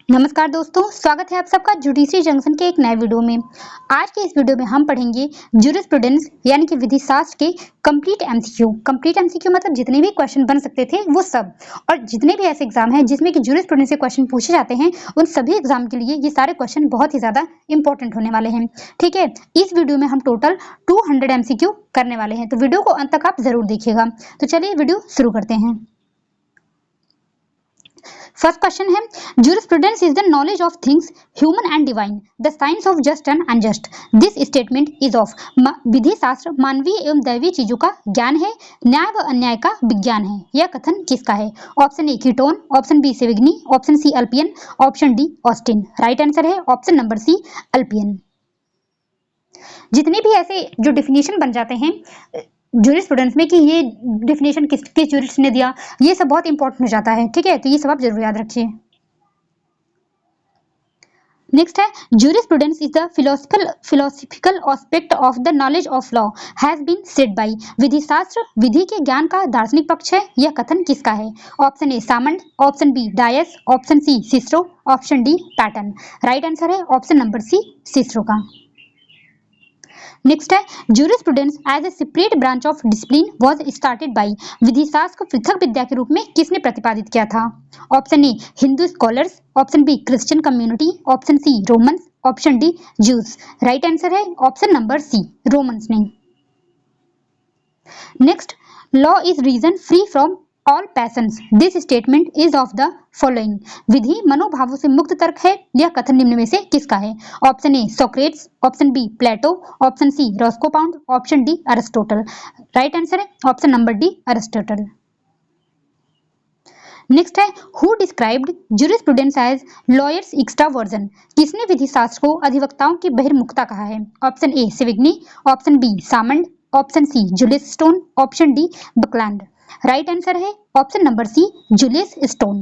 नमस्कार दोस्तों, स्वागत है आप सबका जुडिशरी जंक्शन के एक नए वीडियो में। आज के इस वीडियो में हम पढ़ेंगे ज्यूरिस्प्रूडेंस यानी कि विधि शास्त्र के कंप्लीट एमसीक्यू। कंप्लीट एमसीक्यू मतलब जितने भी क्वेश्चन बन सकते थे वो सब, और जितने भी ऐसे एग्जाम हैं जिसमें कि ज्यूरिस्प्रूडेंस से क्वेश्चन पूछे जाते हैं उन सभी एग्जाम के लिए ये सारे क्वेश्चन बहुत ही ज्यादा इंपॉर्टेंट होने वाले हैं। ठीक है, इस वीडियो में हम टोटल 200 एमसीक्यू करने वाले हैं, तो वीडियो को अंत तक आप जरूर देखिएगा। तो चलिए वीडियो शुरू करते हैं। फर्स्ट क्वेश्चन है, jurisprudence is the knowledge of things human and divine, the science of just and unjust. This statement is of. विधि शास्त्र मानवीय एवं दैवीय चीजों का ज्ञान है, न्याय व अन्याय का विज्ञान है। यह कथन किसका है? Option A Keeton, option B Savigny, option C Ulpian, option D Austin. Right answer है ऑप्शन नंबर सी अल्पियन। जितने भी ऐसे जो डिफिनेशन बन जाते हैं ज्यूरिस्प्रूडेंस में कि ये डिफिनेशन किस ज्यूरिस्ट ने दिया, ये सब बहुत इंपॉर्टेंट हो जाता है। ठीक है, तो ये सब आप जरूर याद रखिए। नेक्स्ट है, jurisprudence is the philosophical aspect of the knowledge of law has been said by. विधि शास्त्र विधि के ज्ञान का दार्शनिक पक्ष है। यह कथन किसका है? Option A Salmond, option B Dias, option C Cicero, option D Paton. Right answer है ऑप्शन नंबर सी सिसरो का। नेक्स्ट है, jurisprudence as a separate branch of discipline was started by. विधि शास्त्र को पृथक विद्या के रूप में किसने प्रतिपादित किया था? Option A Hindu scholars, option B Christian community, option C Romans, option D Jews. Right answer है ऑप्शन नंबर सी रोमन्स ने। Next, law is reason free from all passions, this statement is of the following. विधि मनोभावों से मुक्त तर्क है। यह कथन निम्न में से किसका है? Option A Socrates, option B Plato, option C Roscoe Pound, option D Aristotle. Right answer है option number D Aristotle. Next है, who described jurisprudence as lawyer's extraversion. किसने विधि शास्त्र को अधिवक्ताओं की बहिर्मुखता कहा है? Option A Savigny, option B Salmond, option C Julius Stone, option D Buckland. Right answer है option number C Julius Stone.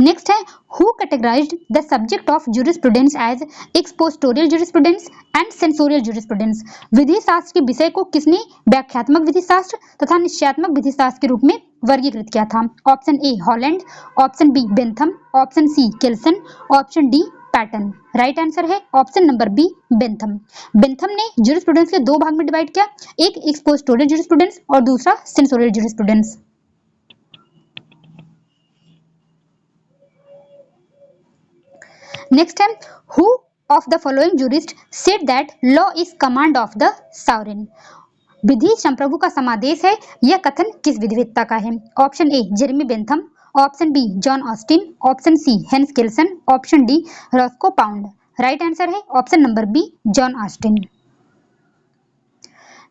Next है, who categorised the subject of jurisprudence as एक्सपोजिटोरियल jurisprudence and sensorial jurisprudence. विधि शास्त्र के विषय को किसने व्याख्यात्मक विधि शास्त्र तथा निश्चयात्मक विधि शास्त्र के रूप में वर्गीकृत किया था? Option A Holland, option B Bentham, option C Kelsen, option D Paton. Right answer है option number B Bentham. Bentham ने ज्यूरिस्प्रूडेंस के दो भाग में डिवाइड किया, एक एक्सपोजिटोरियल ज्यूरिस्प्रूडेंस और दूसरा सेंसोरियल ज्यूरिस्प्रूडेंस। नेक्स्ट है, who of the following jurist said that law is command of the sovereign. विधि संप्रभु का समादेश है। यह कथन किस विधिवेत्ता का है? Option A Jeremy Bentham, option B John Austin, option C Hans Kelsen, option D Roscoe Pound. Right answer है option number B John Austin.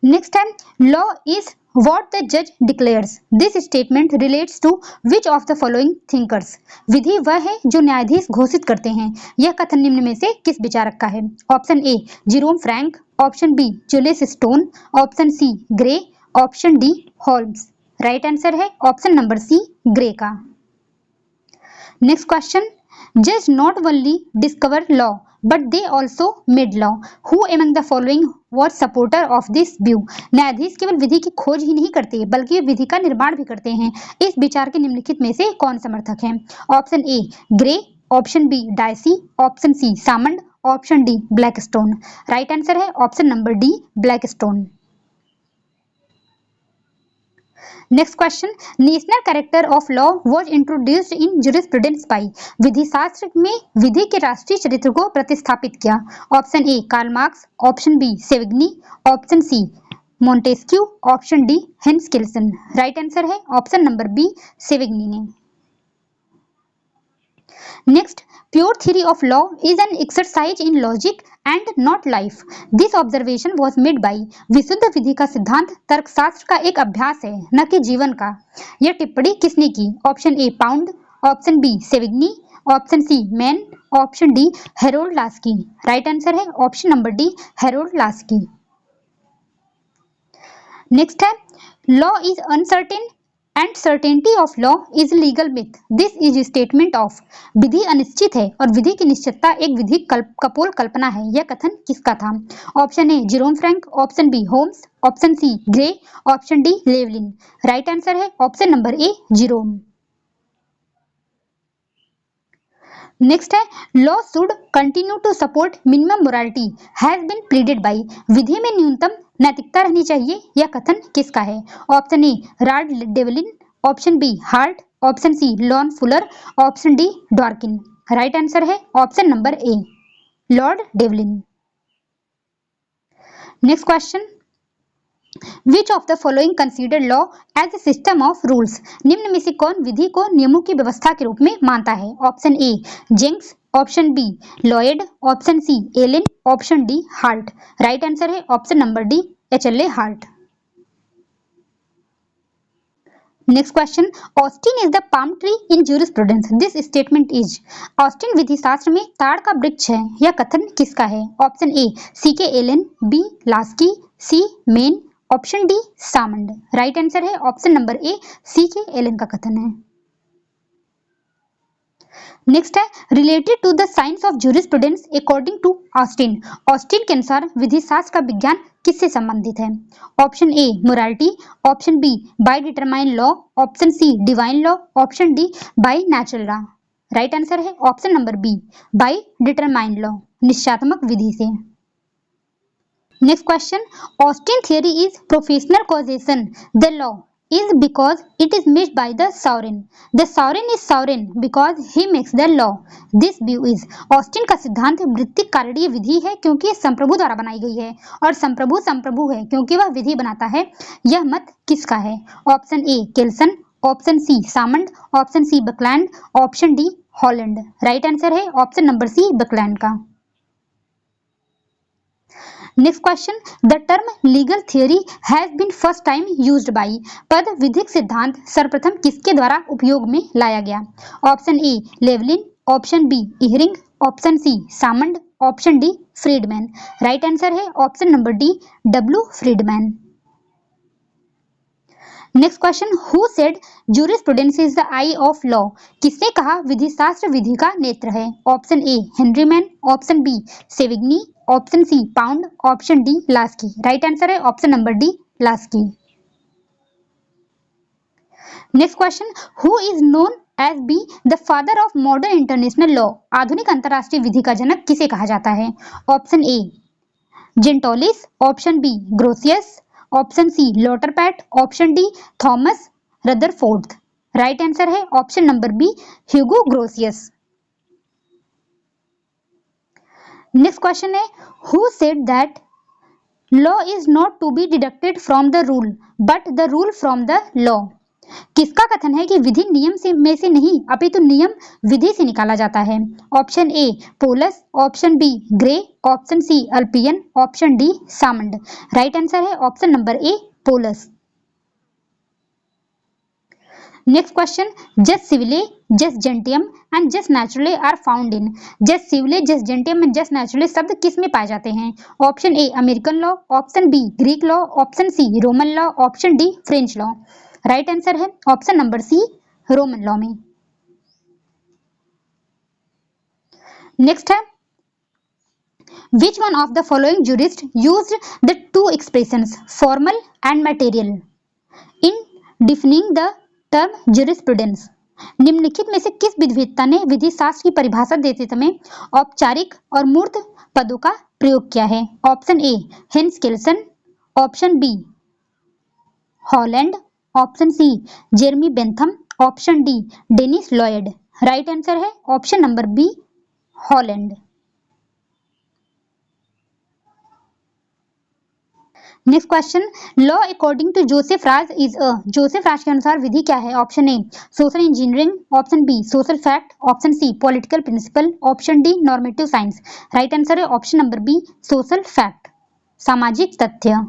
Next है, law is what the judge declares. This statement relates to which of the following thinkers. विधि वह है जो न्यायाधीश घोषित करते हैं। यह कथन निम्न में से किस विचारक का है? Option A Jerome Frank, option B Julius Stone, option C Gray, option D Holmes. Right answer है ऑप्शन नंबर सी ग्रे का। नेक्स्ट क्वेश्चन, जज not only discover law but they also made law. Who among the following was supporter of this view? न्यायाधीश केवल विधि की खोज ही नहीं करते बल्कि विधि का निर्माण भी करते हैं। इस विचार के निम्नलिखित में से कौन समर्थक है? Option A Gray, option B Dicey, option C Salmond, option D Blackstone. Right answer है option number D Blackstone. Next question, national character of law was introduced in jurisprudence by. विधि शास्त्र में विधि के राष्ट्रीय चरित्र को प्रतिस्थापित किया। Option A Karl Marx, option B Savigny, option C Montesquieu, option D Hans Kelsen. Right answer है ऑप्शन नंबर बी सेविग्नी ने। Next, pure theory of law is an exercise in logic and not life. This observation was made by. विशुद्ध विधि का सिद्धांत तर्कशास्त्र का एक अभ्यास है, न कि जीवन का। यह टिप्पणी किसने की? Option A Pound, option B Savigny, option C Maine, option D Harold Laski. Right answer है option number D Harold Laski. Next है, law is uncertain and certainty of law is legal myth, this is statement of. विधि अनिश्चित है और विधि की निश्चितता एक विधि कपोल कल्पना है। यह कथन किसका था? Option A Jerome Frank, option B Holmes, option C Gray, option D Llewellyn. Right answer है option number A Jerome. Next है law should continue to support minimum morality has been pleaded by. विधि में न्यूनतम नैतिकता रहनी चाहिए, यह कथन किसका है? Option A Lord Devlin, option B Hart, option C Lon Fuller, option D Dworkin. Right answer है option number A Lord Devlin. Next question, which of the following consider law as a system of rules. निम्न में से कौन विधि को नियमों की व्यवस्था के रूप में मानता है? Option A Jenks, option B Lloyd, option C Allen, option D Hart. Right answer है option number D HLA Hart. Next question, Austin is the palm tree in jurisprudence, this statement is. Austin विधि शास्त्र में ताड़ का वृक्ष है, यह कथन किसका है? Option A C K Allen, B Laski, C Maine, option D Salmond. Right answer है option number A C K Allen का कथन है। नेक्स्ट है related to the science of jurisprudence according to Austin. Austin के अनुसार विधि शास्त्र का विज्ञान किससे संबंधित है? Option A morality, option B by determine law, option C divine law, option D by natural law. Right answer है option number B by determine law, निश्चयात्मक विधि से। Next question, Austin theory is professional causation the law is because it is made by the sovereign. The sovereign is sovereign because he makes the law. This view is. Austin का सिद्धांत वृत्तिक कारणीय विधि है क्योंकि संप्रभु द्वारा बनाई गई है और संप्रभु संप्रभु है क्योंकि वह विधि बनाता है। यह मत किसका है? Option A Kelsen, option C Salmond, option C Buckland, option D Holland. Right answer है ऑप्शन नंबर सी बकलैंड का। Next question, the term legal theory has been first time used by. पद विधिक सिद्धांत सर्वप्रथम किसके द्वारा उपयोग में लाया गया? Option A Llewellyn, option B Ihering, option C Salmond, option D Friedman. Right answer है option number D W Friedmann. Next question, who said jurisprudence is the eye of law. किसने कहा विधि शास्त्र विधि का नेत्र है? Option A Henry Maine, option B Savigny, option C Pound, option D Laski. Right answer है option number D Laski. Next question, who is known as be the father of modern international law. आधुनिक अंतरराष्ट्रीय विधि का जनक किसे कहा जाता है? Option A Gentilis, option B Grotius, option C Lauterpacht, option D Thomas Rutherford. Right answer है option number B Hugo Grotius. Next question है, who said that law is not to be deducted from the rule but the rule from the law. किसका कथन है कि विधि नियम में से नहीं अपितु नियम विधि से निकाला जाता है? Option A Paulus, option B Gray, option C Ulpian, option D Salmond. Right answer है option number A Paulus. Next question, jus civile, जस जेंटियम एंड जस नेचुरले आर फाउंड इन। जस सिविले, जस जेंटियम एंड जस नेचुरले शब्द किस में पाए जाते हैं? Option A American law, option B Greek law, option C Roman law, option D French law. Right answer है option number C Roman law में। नेक्स्ट है, which one of the following jurist used the two expressions formal and material in defining the term jurisprudence. निम्नलिखित में से किस विद्वता ने विधि शास्त्र की परिभाषा देते समय औपचारिक और मूर्त पदों का प्रयोग किया है? Option A Hans Kelsen, option B Holland, option C Jeremy Bentham, option D Dennis Lloyd. Right answer है option number B Holland. Next question, law according to Joseph Raz is a. Joseph Raz के अनुसार विधि क्या है? Option A social engineering, option B social fact, option C political principle, option D normative science. Right answer है option number B social fact, सामाजिक तथ्य।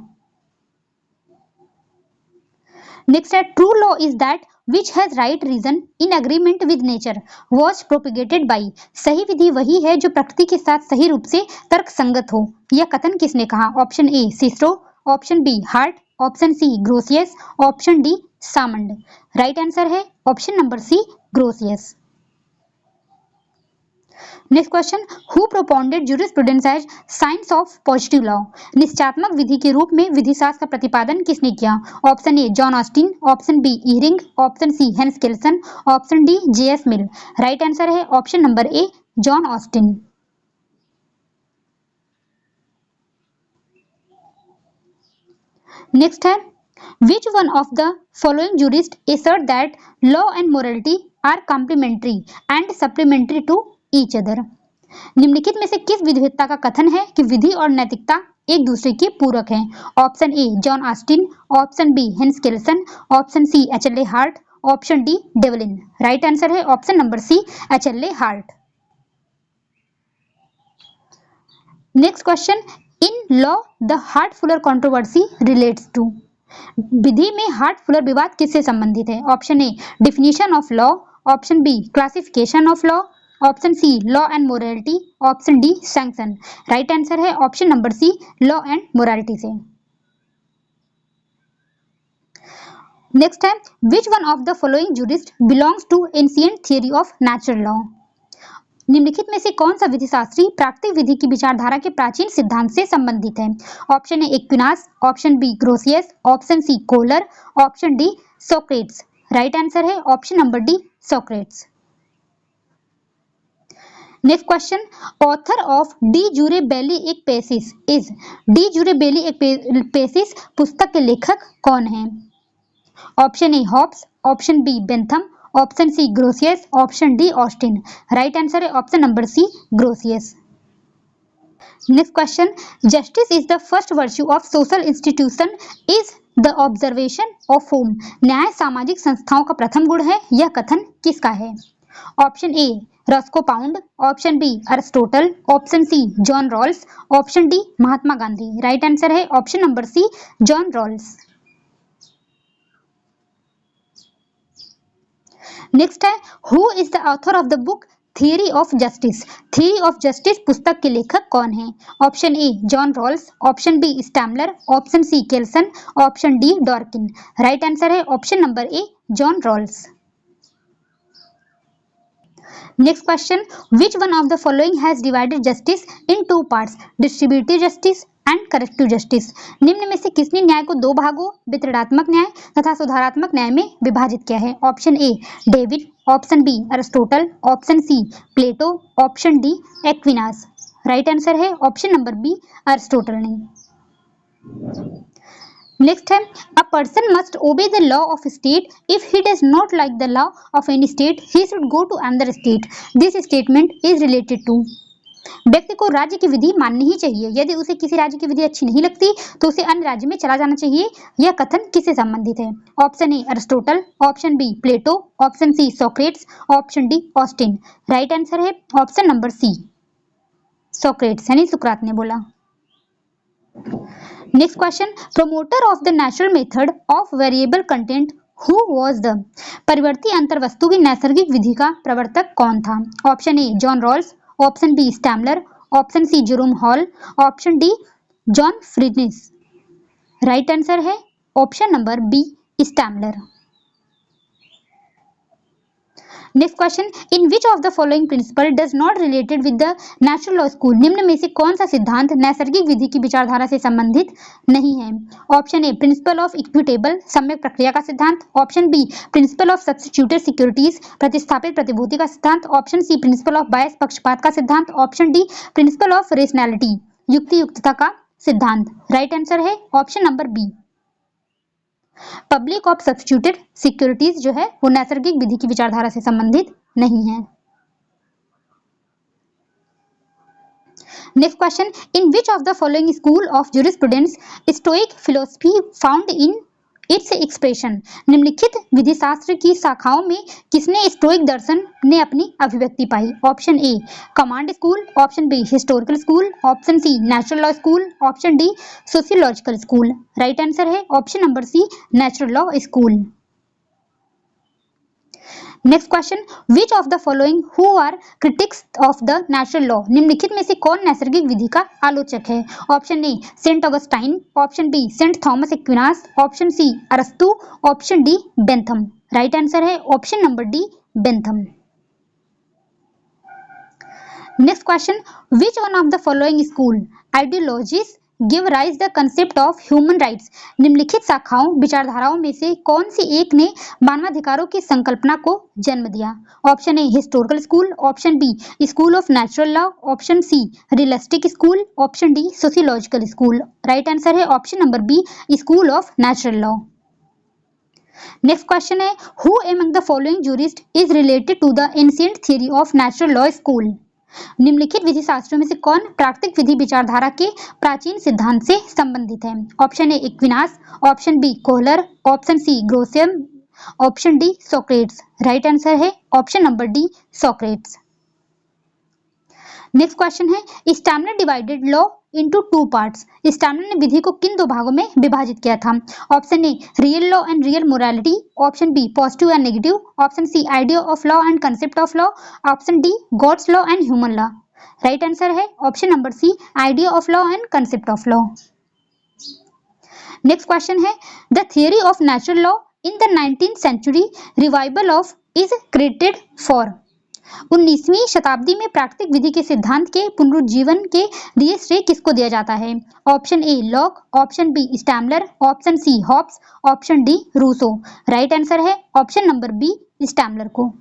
Next है, true law is that which has right reason in agreement with nature was propagated by। सही विधि वही है जो प्रकृति के साथ सही रूप से तर्क संगत हो। यह कथन किसने कहा? Option A Cicero, option B Hart, option C Grotius, option D Salmond. Right answer है option number C Grotius. Next question, who propounded jurisprudence as science of positive law? निश्चयात्मक विधि के रूप में विधिशास्त्र का प्रतिपादन किसने किया? Option A John Austin, option B Ihering, option C Hans Kelsen, option D J S Mill. Right answer है option number A John Austin. Next है, which one of the following jurists assert that law and morality are complementary and supplementary to each other? निम्नलिखित में से किस विधिवेत्ता का कथन है कि विधि और नैतिकता एक दूसरे के पूरक हैं? Option A John Austin, option B Hans Kelsen, option C HLA Hart, option D Devlin. Right answer है option number C HLA Hart. Next question, in law the Hart Fuller controversy relates to? विधि में Hart Fuller विवाद किससे संबंधित है? Option A definition of law, option B classification of law, option C law and morality, option D sanction. Right answer है option number C law and morality से। Next है, which one of the following jurist belongs to ancient theory of natural law? निम्नलिखित में से कौन सा विधिशास्त्री प्राकृतिक विधि की विचारधारा के प्राचीन सिद्धांत से संबंधित है? Option A Aquinas, option B Grotius, option C Kohler, option D Socrates. Right answer है option number D Socrates. Next question, author of De Jure Belli ac Pacis is? De Jure Belli ac Pacis पुस्तक के लेखक कौन है? Option A Hobbes, option B Bentham, option C Grotius, option D Austin. Right answer है option number C Grotius. Next question, justice is the first virtue of social institution is the observation of home? न्याय सामाजिक संस्थाओं का प्रथम गुण है, यह कथन किसका है? Option A Roscoe Pound, option B Aristotle, option C John Rawls, option D Mahatma Gandhi. Right answer है option number C John Rawls. Next है, who is the author of the book theory of justice? Theory of justice पुस्तक के लेखक कौन है? Option A John Rawls, option B Stammler, option C Kelsen, option D Dworkin. Right answer है option number A John Rawls. Next question, which one of the following has divided justice in two parts? Distributive justice and corrective justice. निम्न में से किसने न्याय को दो भागों वितरणात्मक न्याय तथा सुधारात्मक न्याय में विभाजित किया है? Option A David, option B Aristotle, option C Plato, option D Aquinas. Right answer है ऑप्शन नंबर बी अरिस्टोटल ने। नेक्स्ट है, a person must obey the law of state if he does not like the law of any state he should go to another state. This statement is related to? व्यक्ति को राज्य की विधि माननी ही चाहिए, यदि उसे किसी राज्य की विधि अच्छी नहीं लगती तो उसे अन्य राज्य में चला जाना चाहिए, यह कथन किससे संबंधित है? Option A Aristotle, option B Plato, option C Socrates, option D Austin. Right answer है ऑप्शन नंबर सी सोक्रेट्स, यानी सुकरात ने बोला। Next question, promoter of the natural method of variable content who was the? परिवर्ती अंतर्वस्तु की नैसर्गिक विधि का प्रवर्तक कौन था? Option A John Rawls, option B Stammler, option C Jerome Hall, option D John Finnis. Right answer है option number B स्टैमलर। Next question, in which of the following principle does not related with the natural law school? निम्न में से कौन सा सिद्धांत नैसर्गिक विधि की विचारधारा से संबंधित नहीं है? Option A principle of equitable सम्यक प्रक्रिया का सिद्धांत, option B principle of substituted securities प्रतिस्थापित प्रतिभूति का सिद्धांत, option C principle of bias पक्षपात का सिद्धांत, option D principle of rationality युक्ति युक्तता का सिद्धांत। राइट आंसर है option number B public of substituted securities जो है वो नैसर्गिक विधि की विचारधारा से संबंधित नहीं है। Next question, in which of the following school of jurisprudence stoic philosophy found in its expression? निम्नलिखित विधि शास्त्र की शाखाओं में किसने स्टोइक दर्शन ने अपनी अभिव्यक्ति पाई? Option A command school, option B historical school, option C natural law school, option D sociological school. Right answer है option number C natural law school. Next question, which of the following who are critics of the natural law? निम्नलिखित में से कौन नैसर्गिक विधि का आलोचक है? Option A Saint Augustine, option B Saint Thomas Aquinas, option C अरस्तु, option D Bentham. Right answer है option number D Bentham. Next question, which one of the following school ideologies give rise the concept of human rights? निम्नलिखित शाखाओं विचारधाराओं में से कौन सी एक ने मानवाधिकारों की संकल्पना को जन्म दिया? Option A historical school, option B school of natural law, option C realistic school, option D sociological school. Right answer है option number B school of natural law. Next question है, who among the following jurist is related to the ancient theory of natural law school? निम्नलिखित विधि शास्त्रियों में से कौन प्राकृतिक विधि विचारधारा के प्राचीन सिद्धांत से संबंधित है? Option A Aquinas, option B Kohler, option C Grotius, option D Socrates. Right answer है option number D Socrates. Next question है, Stammler divided law into two parts? Stammler ने विधि को किन दो भागों में विभाजित किया था? Option A real law and real morality, option B positive and negative, option C idea of law and concept of law, option D God's law and human law. Right answer है option number C idea of law and concept of law. Next question है, the theory of natural law in the 19th century revival of is credited for? 19वीं शताब्दी में प्राकृतिक विधि के सिद्धांत के पुनरुज्जीवन के लिए श्रेय किसको दिया जाता है? Option A Locke, option B Stammler, option C Hobbes, option D Rousseau. Right answer है ऑप्शन नंबर बी स्टैमलर को।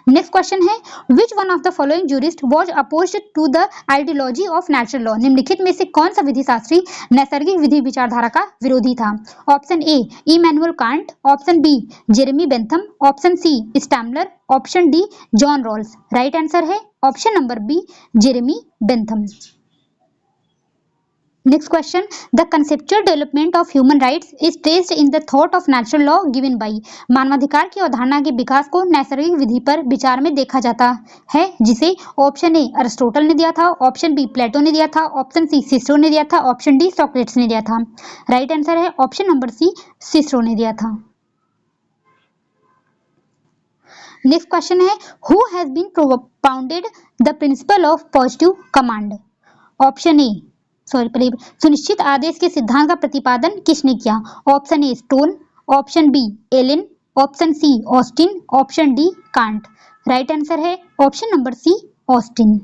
नेक्स्ट क्वेश्चन है, which one of the following jurist was opposed to the ideology of natural law? निम्नलिखित में से कौन सा विधि शास्त्री नैसर्गिक विधि विचारधारा का विरोधी था? Option A Immanuel Kant, option B Jeremy Bentham, option C Stammler, option D John Rawls. Right answer है option number B Jeremy Bentham. Next question, the conceptual development of human rights is traced in the thought of natural law given by? मानवाधिकार की अवधारणा के विकास को नैसर्गिक विधि पर विचार में देखा जाता है जिसे ऑप्शन ए अरिस्टोटल ने दिया था, ऑप्शन बी प्लेटो ने दिया था, ऑप्शन सी सिस्रो ने दिया था, ऑप्शन डी सोक्रेट्स ने दिया था। राइट आंसर है ऑप्शन नंबर सी सिस्रो ने दिया था। नेक्स्ट क्वेश्चन है, who has been propounded the principle of positive command? Option A सुनिश्चित आदेश के सिद्धांत का प्रतिपादन किसने किया? Option A stone, option B Allen, option C Austin, option D Kant. Right answer है option number C Austin.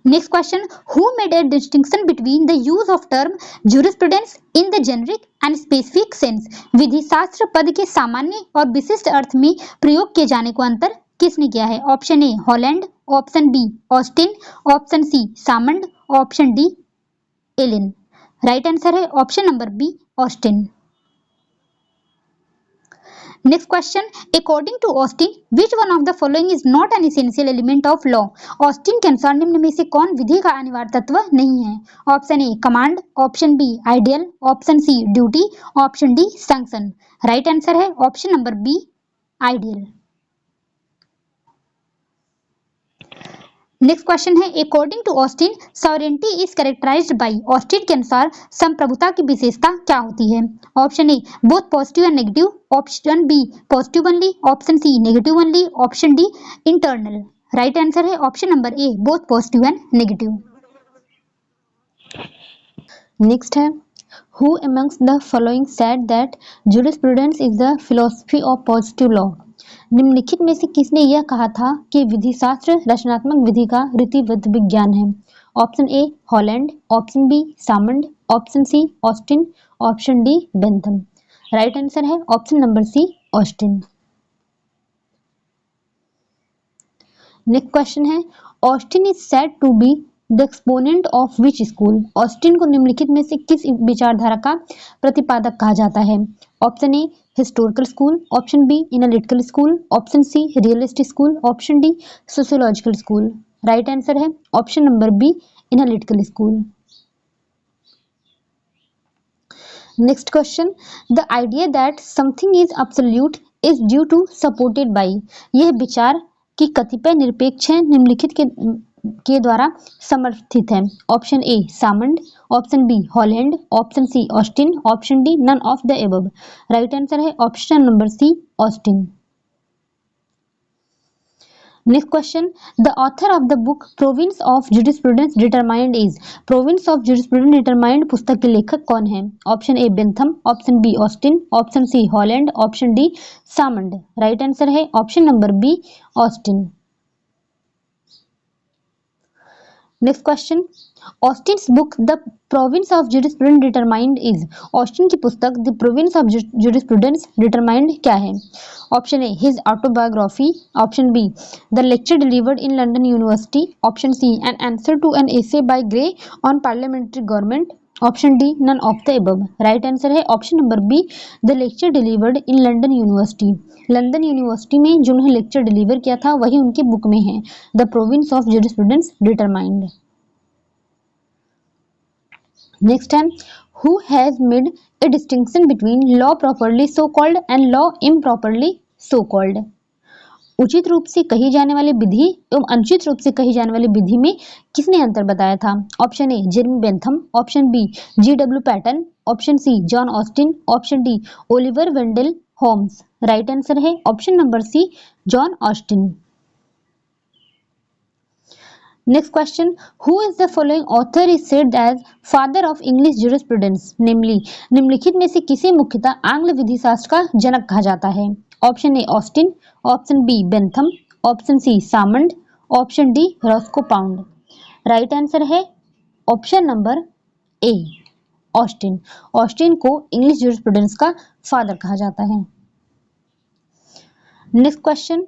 Next question, who made a distinction between the use of term jurisprudence in the generic and specific sense? विधि शास्त्र पद के सामान्य और विशिष्ट अर्थ में प्रयोग किए जाने को अंतर किसने किया है? Option A Holland, option B Austin, option C Salmond, option D Allen. Right answer है option number B Austin. Next question, according to Austin which one of the following is not an essential element of law? Austin के अनुसार निम्न में से कौन विधि का अनिवार्य तत्व नहीं है? Option A command, option B ideal, option C duty, option D sanction. Right answer है option number B ideal. Next question है, according to Austin sovereignty is characterized by? Austin के अनुसार संप्रभुता की विशेषता क्या होती है? Option A both positive and negative, option B positive only, option C negative only, option D internal. Right answer है option number A both positive and negative. Next है, who amongst the following said that jurisprudence is the philosophy of positive law? निम्नलिखित में से किसने यह कहा था कि विधि शास्त्र रचनात्मक विधि का रीतिबद्ध विज्ञान है? Option A Holland, option B Salmond, option C Austin, option D Bentham. Right answer है option number C Austin. Next question है, Austin is said to be the exponent of which school? Austin को निम्नलिखित में से किस विचारधारा का प्रतिपादक कहा जाता है? Option A historical school, option B analytical school, option C realistic school, option D sociological school. Right answer है option number B analytical school. Next question, the idea that something is absolute is due to supported by? यह विचार कि कतिपय निरपेक्ष है निम्नलिखित के द्वारा समर्थित है? Option A Salmond, option B Holland, option C Austin, option D none of the above. Right answer है option number C Austin. Next question, the author of the book province of jurisprudence determined is? Province of jurisprudence determined पुस्तक के लेखक कौन है? Option A Bentham, option B Austin, option C Holland, option D Salmond. Right answer है option number B Austin. Next question, Austin's book the province of jurisprudence determined is. Austin की पुस्तक the province of jurisprudence determined क्या है? Option A his autobiography, option B the lecture delivered in London university, option C an answer to an essay by Grey on parliamentary government, option D none of the above. Right answer है option number B the lecture delivered in London university. London university में जो उन्होंने lecture deliver किया था वही उनकी book में है, the province of jurisprudence determined. Next है, who has made a distinction between law properly so called and law improperly so called। उचित रूप से कही जाने वाली विधि एवं अनुचित रूप से कही जाने वाली विधि में किसने अंतर बताया था? Option A Jeremy Bentham, option B G.W. Patton, option C John Austin, option D Oliver Wendell Holmes. Right answer है option number C John Austin. Next question, who is the following author is said as father of English jurisprudence. निम्नलिखित में से किसे मुख्यतः आंग्ल विधि शास्त्र का जनक कहा जाता है? Option A Austin, option B Bentham, option C Salmond, option D Roscoe Pound. Right answer है option number A Austin. Austin को इंग्लिश जुरिस्प्रूडेंस का फादर कहा जाता है। Next question,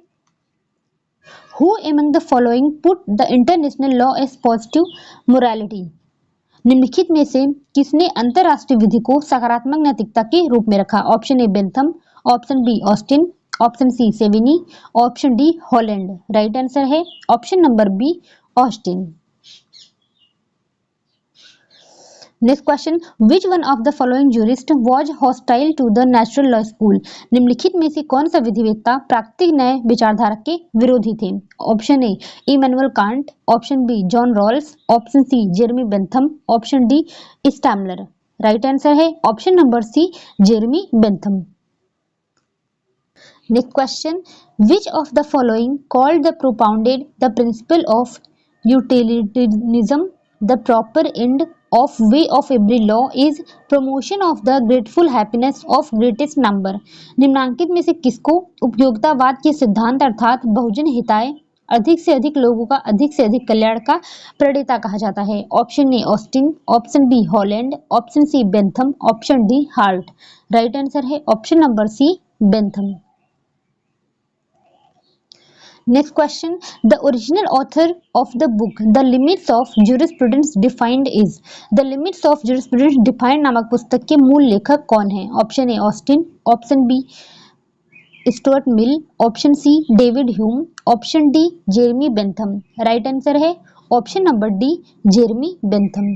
Who among the following put the international law as positive morality? निम्नलिखित में से किसने अंतरराष्ट्रीय विधि को सकारात्मक नैतिकता के रूप में रखा? Option A Bentham, option B Austin, option C Savigny, option D Holland. Right answer है option number B Austin. Next question, which one of the following jurist was hostile to the natural law school. निम्नलिखित में से कौन सा विधिवेत्ता प्राकृतिक न्याय विचारधारा के विरोधी थे? Option A Immanuel Kant, option B John Rawls, option C Jeremy Bentham, option D Stammler. Right answer है option number C Jeremy Bentham. Next question, which of the following called the propounded the principle of utilitarianism the proper and of way of every law is promotion of the grateful happiness of greatest number। निम्नांकित में से किसको उपयोगितावाद के सिद्धांत अर्थात बहुजन हिताय अधिक से अधिक लोगों का अधिक से अधिक कल्याण का प्रणेता कहा जाता है? Option A Austin, option B Holland, option C Bentham, option D Hart. Right answer है option number C Bentham. Next question, the original author of the book The Limits of Jurisprudence Defined is। The Limits of Jurisprudence Defined नामक पुस्तक के मूल लेखक कौन है? Option A Austin, option B Stuart Mill, option C David Hume, option D Jeremy Bentham. Right answer है option number D Jeremy Bentham.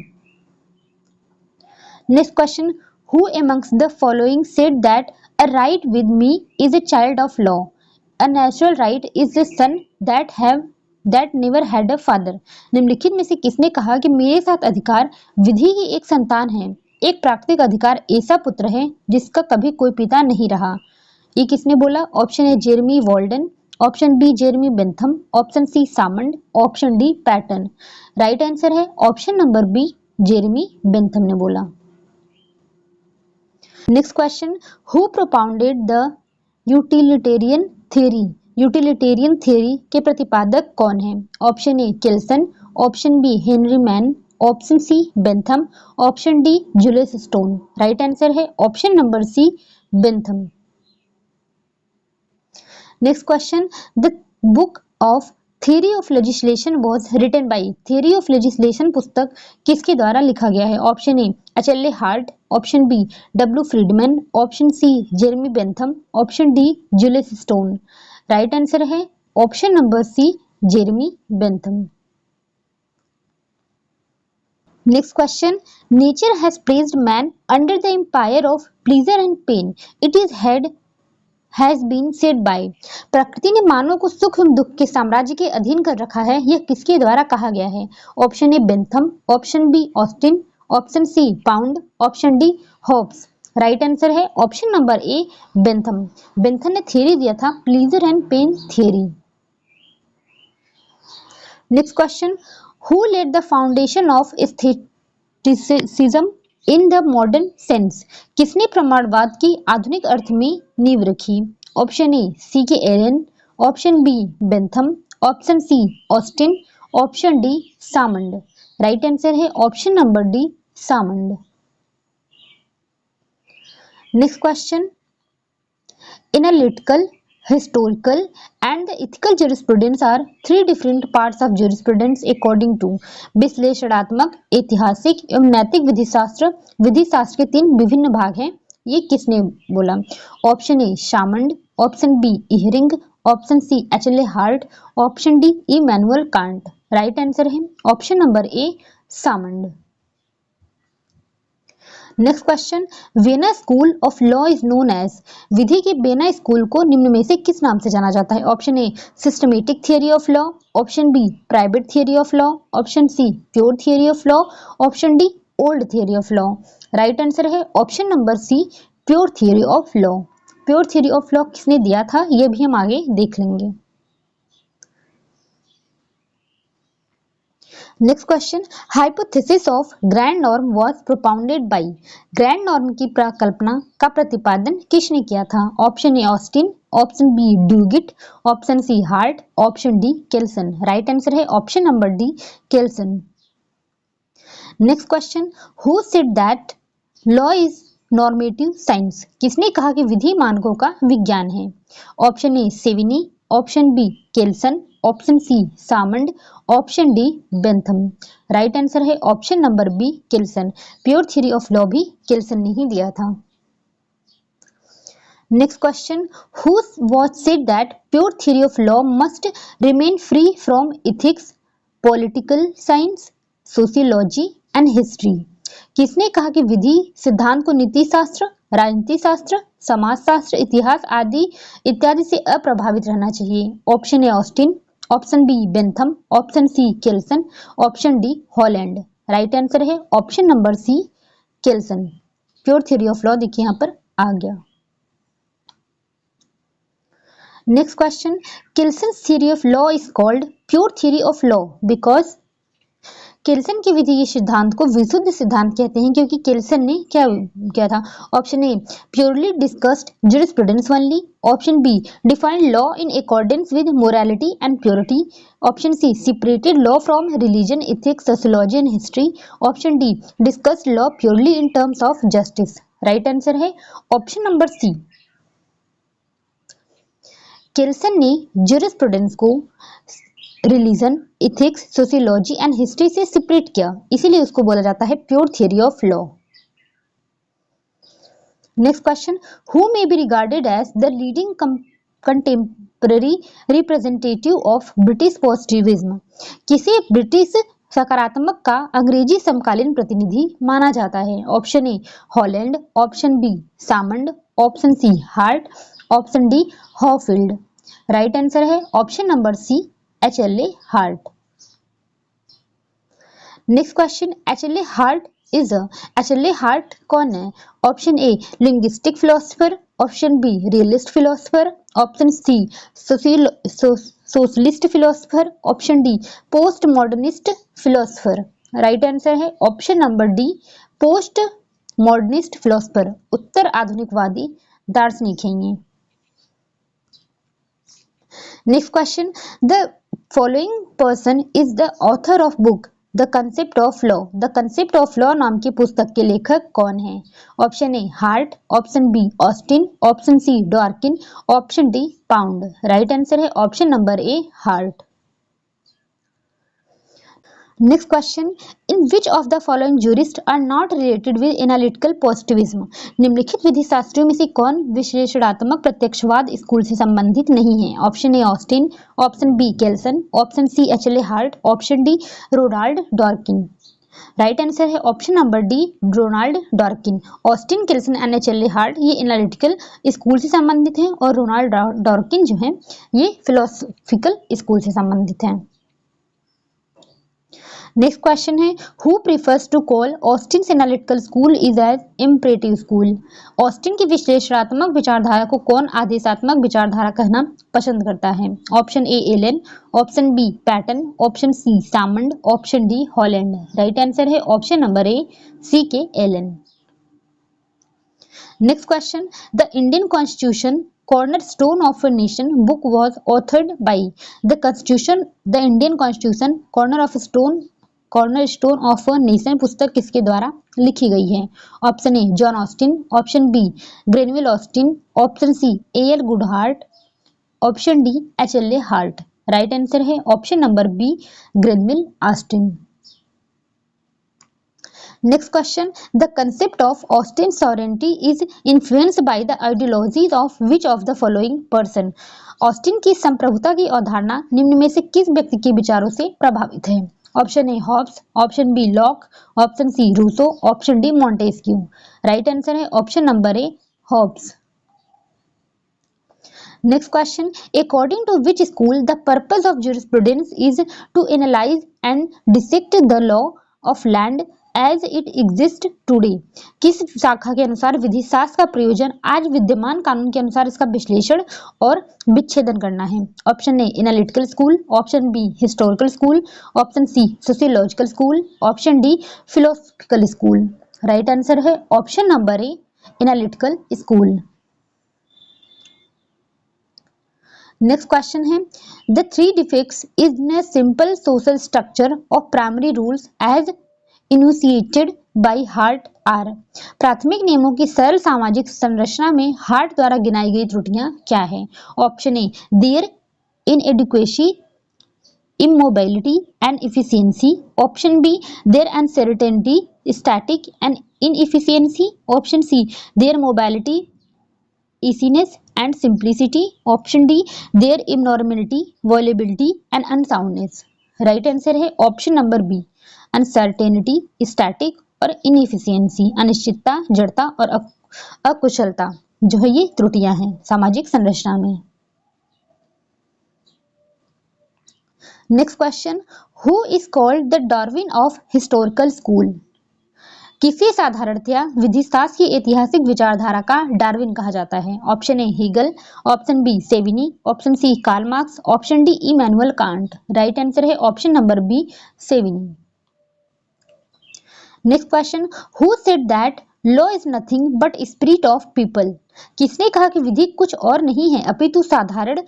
Next question, who amongst the following said that a right with me is a child of law? A natural right is the son that never had a father। निम्नलिखित में से किसने कहा कि मेरे साथ अधिकार विधि की एक संतान है? एक प्राकृतिक अधिकार ऐसा पुत्र है जिसका कभी कोई पिता नहीं रहा। ये किसने बोला? Option A Jeremy Walden, option B Jeremy Bentham, option C Salmond, option D Paton. Right answer है option number B Jeremy Bentham ने बोला। Next question, who propounded the utilitarian theory. Utilitarian theory के प्रतिपादक कौन है? Option A Kelsen, option B Henry Maine, option C Bentham, option D Julius Stone. Right answer है option number C Bentham. Next question, the book of theory of legislation was written by. Theory of legislation पुस्तक किसके द्वारा लिखा गया है? Option A H L Hart, option B W Friedmann, option C Jeremy Bentham, option D Julius Stone. Right answer है option number C Jeremy Bentham. Next question, nature has placed man under the empire of pleasure and pain, it is has been said by. प्रकृति ने मानव को सुख एवं दुख के साम्राज्य के अधीन कर रखा है, यह किसके द्वारा कहा गया है? Option A Bentham, option B Austin, option C Pound, option D Hobbes. Right answer है option number A Bentham. Bentham ने थ्योरी दिया था pleasure and pain theory. Next question, who laid the foundation of aestheticism in the modern sense. किसने प्रमाणवाद की आधुनिक अर्थ में नींव रखी? Option A C K Allen, option B Bentham, option C Austin, option D Salmond. Right answer है option number D Salmond. Next question, analytical, historical and the ethical jurisprudence are three different parts of jurisprudence according to। विश्लेषणात्मक, ऐतिहासिक एवं नैतिक विधि शास्त्र के तीन विभिन्न भाग हैं, ये किसने बोला? Option A Salmond, option B Ihering, option C HLA Hart, option D Immanuel Kant. Right answer है option number A Salmond. Next question, Vienna school of law is known as. विधि के बेना स्कूल को निम्न में से किस नाम से जाना जाता है? Option A systematic theory of law, option B private theory of law, option C pure theory of law, option D old theory of law. Right answer है option number C pure theory of law. Pure theory of law किसने दिया था, यह भी हम आगे देख लेंगे। Next question, hypothesis of grand norm was propounded by. Grand norm की प्रकल्पना का प्रतिपादन किसने किया था? Option A Austin, option B Duguit, option C Hart, option D Kelsen. Right answer है option number D Kelsen. Next question, who said that law is normative science. किसने कहा कि विधि मानकों का विज्ञान है? Option A Savigny, option B Kelsen, option C Salmond, option D Bentham. Right answer है option number B Kelsen. Pure theory of law भी केल्सन ने ही दिया था। Next question, who was said that pure theory of law must remain free from ethics, political science, sociology and history. किसने कहा कि विधि सिद्धांत को नीति शास्त्र, राजनीति शास्त्र, समाज शास्त्र, इतिहास आदि इत्यादि से अप्रभावित रहना चाहिए? Option A Austin, option B Bentham, option C Kelsen, option D Holland. Right answer है option number C Kelsen. Pure theory of law देखिए यहाँ पर आ गया। Next question, Kelsen theory of law is called pure theory of law because. Kelsen की विधि के सिद्धांत को विशुद्ध सिद्धांत कहते हैं क्योंकि केल्सन ने क्या किया था? Option A purely discussed jurisprudence only, option B defined law in accordance with morality and purity, option C separated law from religion, ethics, sociology and history, option D discussed law purely in terms of justice. Right answer है option number C. Kelsen ने jurisprudence को religion, ethics, sociology and history से separate किया, इसीलिए उसको बोला जाता है pure theory of law. Next question, who may be regarded as the leading contemporary representative of British positivism. किसे ब्रिटिश सकारात्मक का अंग्रेजी समकालीन प्रतिनिधि माना जाता है? Option A Holland, option B Salmond, option C Hart, option D Hohfeld. Right answer है option number C HLA Hart. Next question, HLA Hart कौन है? Option A linguistic philosopher, option B realist philosopher, option C socialist philosopher, option D post modernist philosopher. Right answer है option number D post modernist philosopher, उत्तर आधुनिकवादी दार्शनिक हैं ये। Next question, the following person is the author of book the concept of law. The concept of law नाम की पुस्तक के लेखक कौन है? Option A Hart, option B Austin, option C Dworkin, option D Pound. Right answer है option number A Hart. Next question, in which of the following jurist are not related with analytical positivism. निम्नलिखित विधि शास्त्रियों में से कौन विश्लेषणात्मक प्रत्यक्षवाद school से संबंधित नहीं है? Option A Austin, option B Kelsen, option C HLA Hart, option D Ronald Dworkin. Right answer है option number D Ronald Dworkin. Austin, Kelsen and HLA Hart ये एनालिटिकल स्कूल से संबंधित हैं और रोनाल्ड डॉर्किन जो है ये फिलोसॉफिकल स्कूल से संबंधित हैं। नेक्स्ट क्वेश्चन है, who prefers to call Austin analytical school is as imperative school. Austin की विश्लेषणात्मक विचारधारा को कौन आदेशात्मक विचारधारा कहना पसंद करता है? Option A Allen, option B Paton, option C Salmond, option D Holland. Right answer है option number A C K Allen. Next question, the Indian constitution cornerstone of a nation book was authored by the constitution the Indian constitution cornerstone of a nation पुस्तक किसके द्वारा लिखी गई है? Option A John Austin, option B Granville Austin, option C AL Goodhart, option D HLA Hart. Right answer है option number B Granville Austin. Next question, the concept of Austin sovereignty is influenced by the ideologies of which of the following person? Austin की संप्रभुता की अवधारणा निम्न में से किस व्यक्ति के विचारों से प्रभावित है? Option A Hobbes, option B Locke, option C Rousseau, option D Montesquieu. Right answer है option number A Hobbes. Next question, according to which school the purpose of jurisprudence is to analyze and dissect the law of land as it exists today? किस शाखा के अनुसार विधि शास्त्र का प्रयोजन आज विद्यमान कानून के अनुसार इसका विश्लेषण और विच्छेदन करना है? Option A analytical school, option B historical school, option C sociological school, option D philosophical school. Right answer है option number A analytical school. Next question है the three defects in a simple social structure of primary rules as initiated by Hart are. प्राथमिक नियमों की सरल सामाजिक संरचना में heart द्वारा गिनाई गई त्रुटियां क्या है? Option A their inadequacy, immobility and efficiency, option B their uncertainty, static and inefficiency, option C their mobility, easiness and simplicity, option D their abnormality, volatility and unsoundness। Right answer है option number B uncertainty, static और inefficiency, अनिश्चितता, जड़ता और अकुशलता जो है ये त्रुटियां हैं सामाजिक संरचना में। Next question, who is called the Darwin of historical school? किसे साधारणतया विधिशास्त्र की ऐतिहासिक विचारधारा का डार्विन कहा जाता है? Option A Hegel, option B Savigny, option C Karl Marx, option D Immanuel Kant. Right answer है option number B Savigny. Next question, who said that law is nothing but spirit of people? किसने कहा कि विधि कुछ और नहीं है अपितु साधारण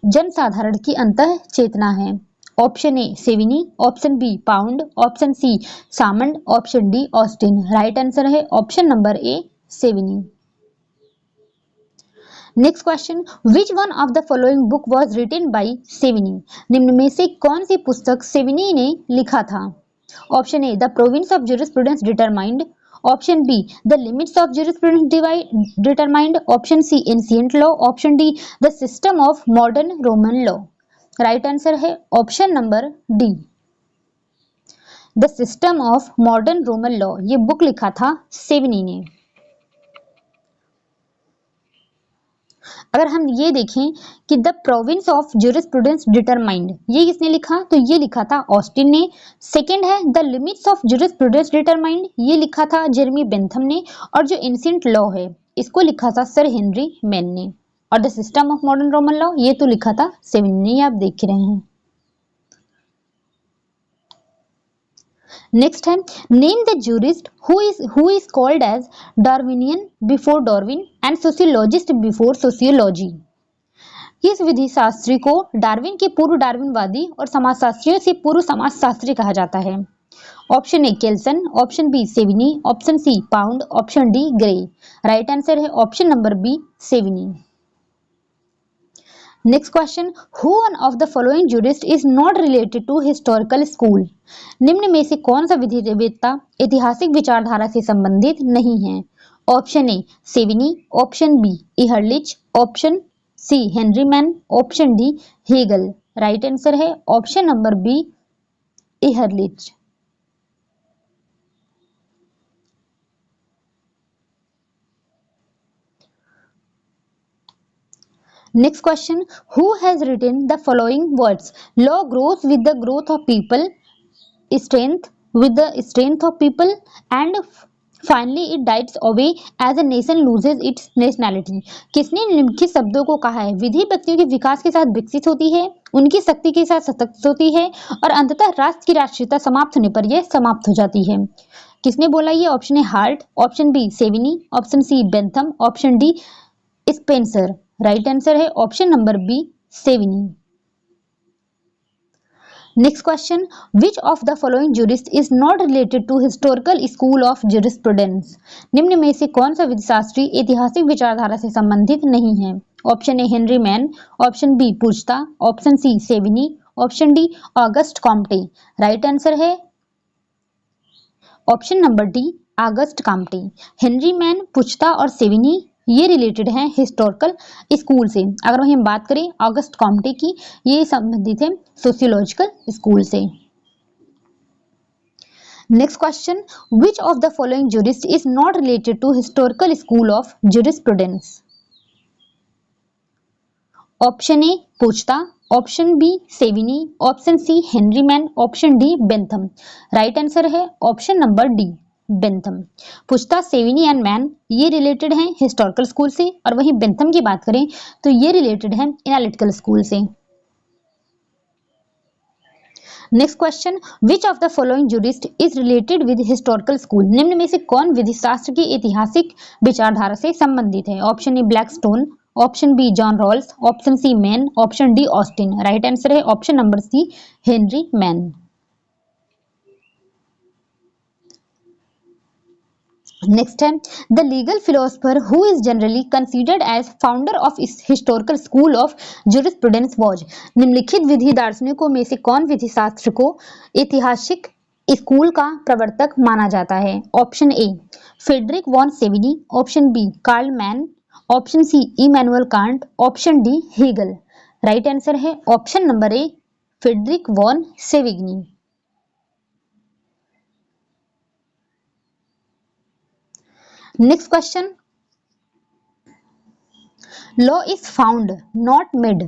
जनसाधारण की अंतः चेतना है? Option A Savigny, option B Pound, option C Salmond, option D Austin. Right answer है option number A Savigny. Next question, which one of the following book was written by Savigny? निम्न में से कौन सी पुस्तक सेविनी ने लिखा था? Option A the province of jurisprudence determined, option B the limits of jurisprudence determined, option C ancient law, option D the system of modern Roman law. Right answer है option number D the system of modern Roman law. ये book लिखा था Savigny ने। अगर हम ये देखें कि the province of jurisprudence determined ये किसने लिखा, तो ये लिखा था ऑस्टिन ने। सेकंड है the limits of jurisprudence determined ये लिखा था जेरेमी बेंथम ने। और जो एंशिएंट लॉ है इसको लिखा था सर हेनरी मैन ने। और the system of modern Roman law ये तो लिखा था सेविनी ने, आप देख रहे हैं। नेक्स्ट है name the jurist who is called as Darwinian before Darwin and sociologist before sociology. इस विधि शास्त्री को डार्विन के पूर्व डार्विनवादी और समाजशास्त्रियों से पूर्व समाजशास्त्री कहा जाता है। Option A Kelsen, option B Savigny, option C Pound, option D Gray. Right answer है option number B Savigny. Next question, who one of the following jurist is not related to historical school? निम्न में से कौन सा विधिवेत्ता ऐतिहासिक विचारधारा से संबंधित नहीं है? Option A Savigny, option B Ehrlich, option C Henry Maine, option D Hegel. Right answer है option number B Ehrlich. Next question, who has written the following words? Law grows with the growth of people, strength with the strength of people, and finally it dies away as a nation loses its nationality. किसने निम्नलिखित शब्दों को कहा है? विधि व्यक्तियों के विकास के साथ विकसित होती है, उनकी शक्ति के साथ सशक्त होती है और अंततः राष्ट्र की राष्ट्रीयता समाप्त होने पर यह समाप्त हो जाती है। किसने बोला ये? Option A Hart, option B Savigny, option C Bentham, option D Spencer. Right answer है option number B, Savigny. Next question, which of the following jurist is not related to historical school of jurisprudence? निम्न में से कौन सा विधिशास्त्री ऐतिहासिक विचारधारा से संबंधित नहीं है? Option A Henry Maine, option B Puchta, option C Savigny, option D Auguste Comte. Right answer है option number D, Auguste Comte. Henry Maine, Puchta और सेविनी ये रिलेटेड हैं हिस्टोरिकल स्कूल से। अगर वहीं हम बात करें ऑगस्ट कॉम्टे की, ये संबंधित है सोशियोलॉजिकल स्कूल से। Next question, which of the following jurist is not related to historical school of jurisprudence? Option A Puchta, option B Savigny, option C Henry Maine, option D Bentham. Right answer है option number D, Bentham. Puchta, Savigny and Maine ये related हैं historical school से, और वहीं Bentham की बात करें तो ये रिलेटेड है एनालिटिकल स्कूल से। Next question, which of the following jurist is related with historical school? निम्न में से कौन विधिशास्त्र की ऐतिहासिक विचारधारा से संबंधित है? Option A Blackstone, option B John Rawls, option C Maine, option D Austin. Right answer है option number C, Henry Maine. Next है, the legal philosopher who is generally considered as founder of historical school of jurisprudence was? निम्नलिखित विधि दार्शनिकों में से कौन विधिशास्त्र को ऐतिहासिक school का प्रवर्तक माना जाता है? Option A Friedrich von Savigny, option B Karl Maine, option C Immanuel Kant, option D Hegel. Right answer है option number A, Friedrich von Savigny. Next question, law is found not made,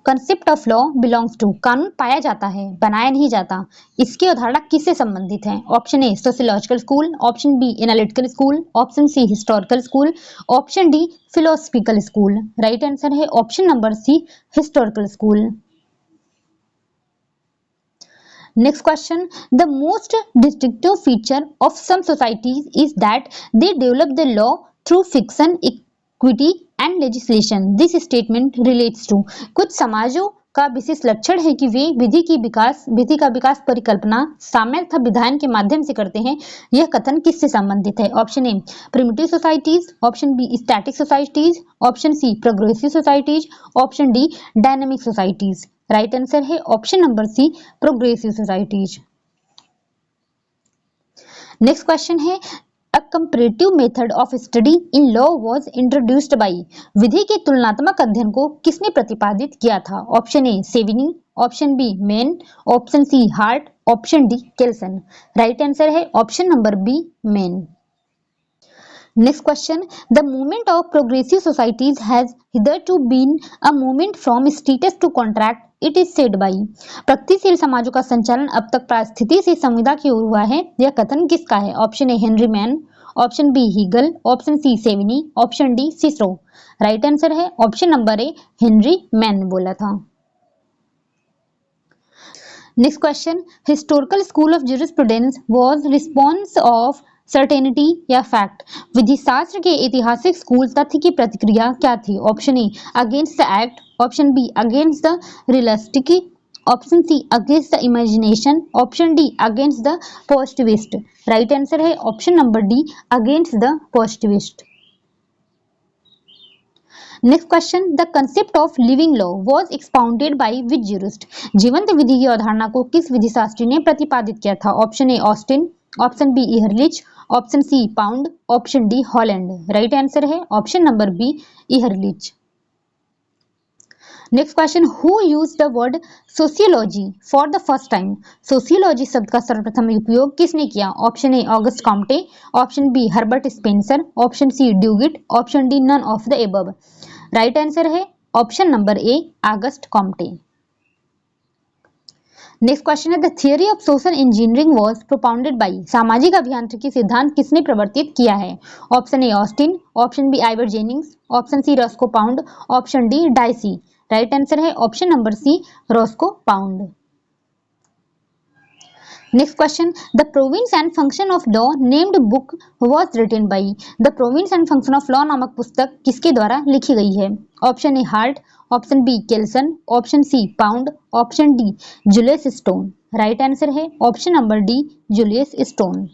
concept of law belongs to, कानून पाया जाता है बनाया नहीं जाता, इसकी अवधारणा किससे संबंधित है? Option A sociological school, option B analytical school, option C historical school, option D philosophical school. Right answer है option number C, historical school. Next question, the most distinctive feature of some societies is that they develop the law through fiction, equity and legislation. This statement relates to, कुछ समाजों का विशेष लक्षण है कि वे विधि का विकास परिकल्पना, साम्य तथा विधान के माध्यम से करते हैं। यह कथन किससे संबंधित है? Option A primitive societies, option B static societies, option C progressive societies, option D dynamic societies. Right answer है option number C, progressive societies. Next question है, a comparative method of study in law was introduced by, विधि के तुलनात्मक अध्ययन को किसने प्रतिपादित किया था? Option A Savigny, option B Maine, option C Hart, option D Kelsen. Right answer है option number B, Maine. Next question, the movement of progressive societies has hitherto been a movement from status to contract. It is said by, प्रगतिशील समाजों का संचालन अब तक पारिस्थिति से संविदा की ओर हुआ है। यह कथन किसका है? Option A Henry Maine, option B Hegel, option C Savigny, option D Cicero. Right answer है option number A, Henry Maine ने बोला था। Next question, historical school of jurisprudence was response of certainty या फैक्ट, विधिशास्त्र के ऐतिहासिक school तथ्य की प्रतिक्रिया क्या थी? Option A against the act, option B against the realistic, option C against the imagination, option D against the positivist. Right answer है option number D, against the positivist. Next question, the concept of living law was expounded by which jurist, जीवंत विधि की अवधारणा को किस विधिशास्त्री ने प्रतिपादित किया था? Option A Austin, option B Ehrlich, option C Pound, option D Holland. Right answer है option number B, Ehrlich. Next question, who use the word sociology for the first time, sociology शब्द का सर्वप्रथम उपयोग किसने किया? Option A Auguste Comte, option B Herbert Spencer, option C Duguit, option D none of the above. Right answer है option number A, Auguste Comte. Next question है, the theory of social engineering was propounded by, सामाजिक अभियांत्रिकी सिद्धांत किसने प्रवर्तित किया है? Option A Austin, option B Ivor Jennings, option C Roscoe Pound, option D Dicey. Right answer है option number C, Roscoe Pound. Next question, the province and function of law named book was written by. The province and function of law नामक पुस्तक किसके द्वारा लिखी गई है? Option A Hart, option B Kelsen, option C Pound, option D Julius Stone. Right answer है option number D Julius Stone.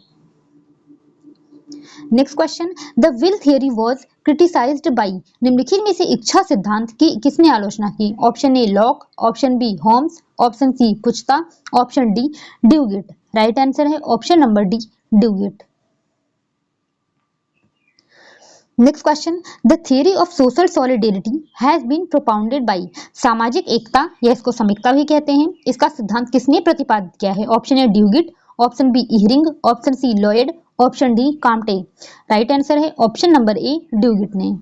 Next question, the will theory was criticized by. निम्नलिखित में से इच्छा सिद्धांत की किसने आलोचना की? Option A Locke, option B Holmes, option C Puchta, option D Duguit. Right answer है option number D Duguit. Next question, the theory of social solidarity has been propounded by. सामाजिक एकता या इसको समीकता भी कहते हैं, इसका सिद्धांत किसने प्रतिपादित किया है? Option A Duguit, option B Ihering, option C Lloyd, option D Comte. Right answer है ऑप्शन नंबर ए ड्यूगिट ने।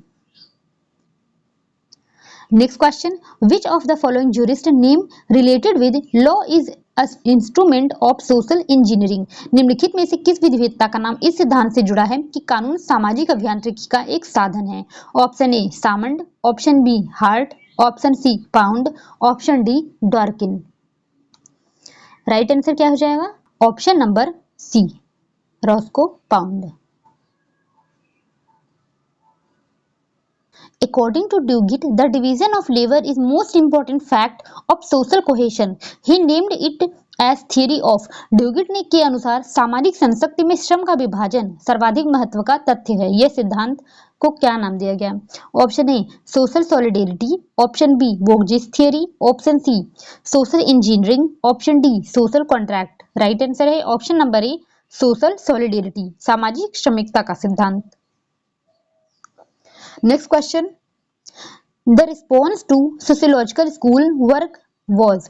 Next question, which of the following jurist name related with law is instrument of social engineering. निम्नलिखित में से किस विधिवेत्ता का नाम इस सिद्धांत से जुड़ा है कि कानून सामाजिक अभियांत्रिकी का एक साधन है? Option A Salmond, option B Hart, option C Pound, option D Dworkin. Right answer क्या हो जाएगा? Option number C Roscoe Pound. According to Dugit, the division of labor is most important fact of social cohesion. He named it as theory of. Dugit ने के अनुसार सामाजिक संशक्ति में श्रम का विभाजन सर्वाधिक महत्व का तथ्य है। यह सिद्धांत को क्या नाम दिया गया? Option A social solidarity, option B Volksgeist theory, option C social engineering, option D social contract. Right answer है option number A social solidarity, सामाजिक श्रमिकता का सिद्धांत। Next question, the response to sociological school work was.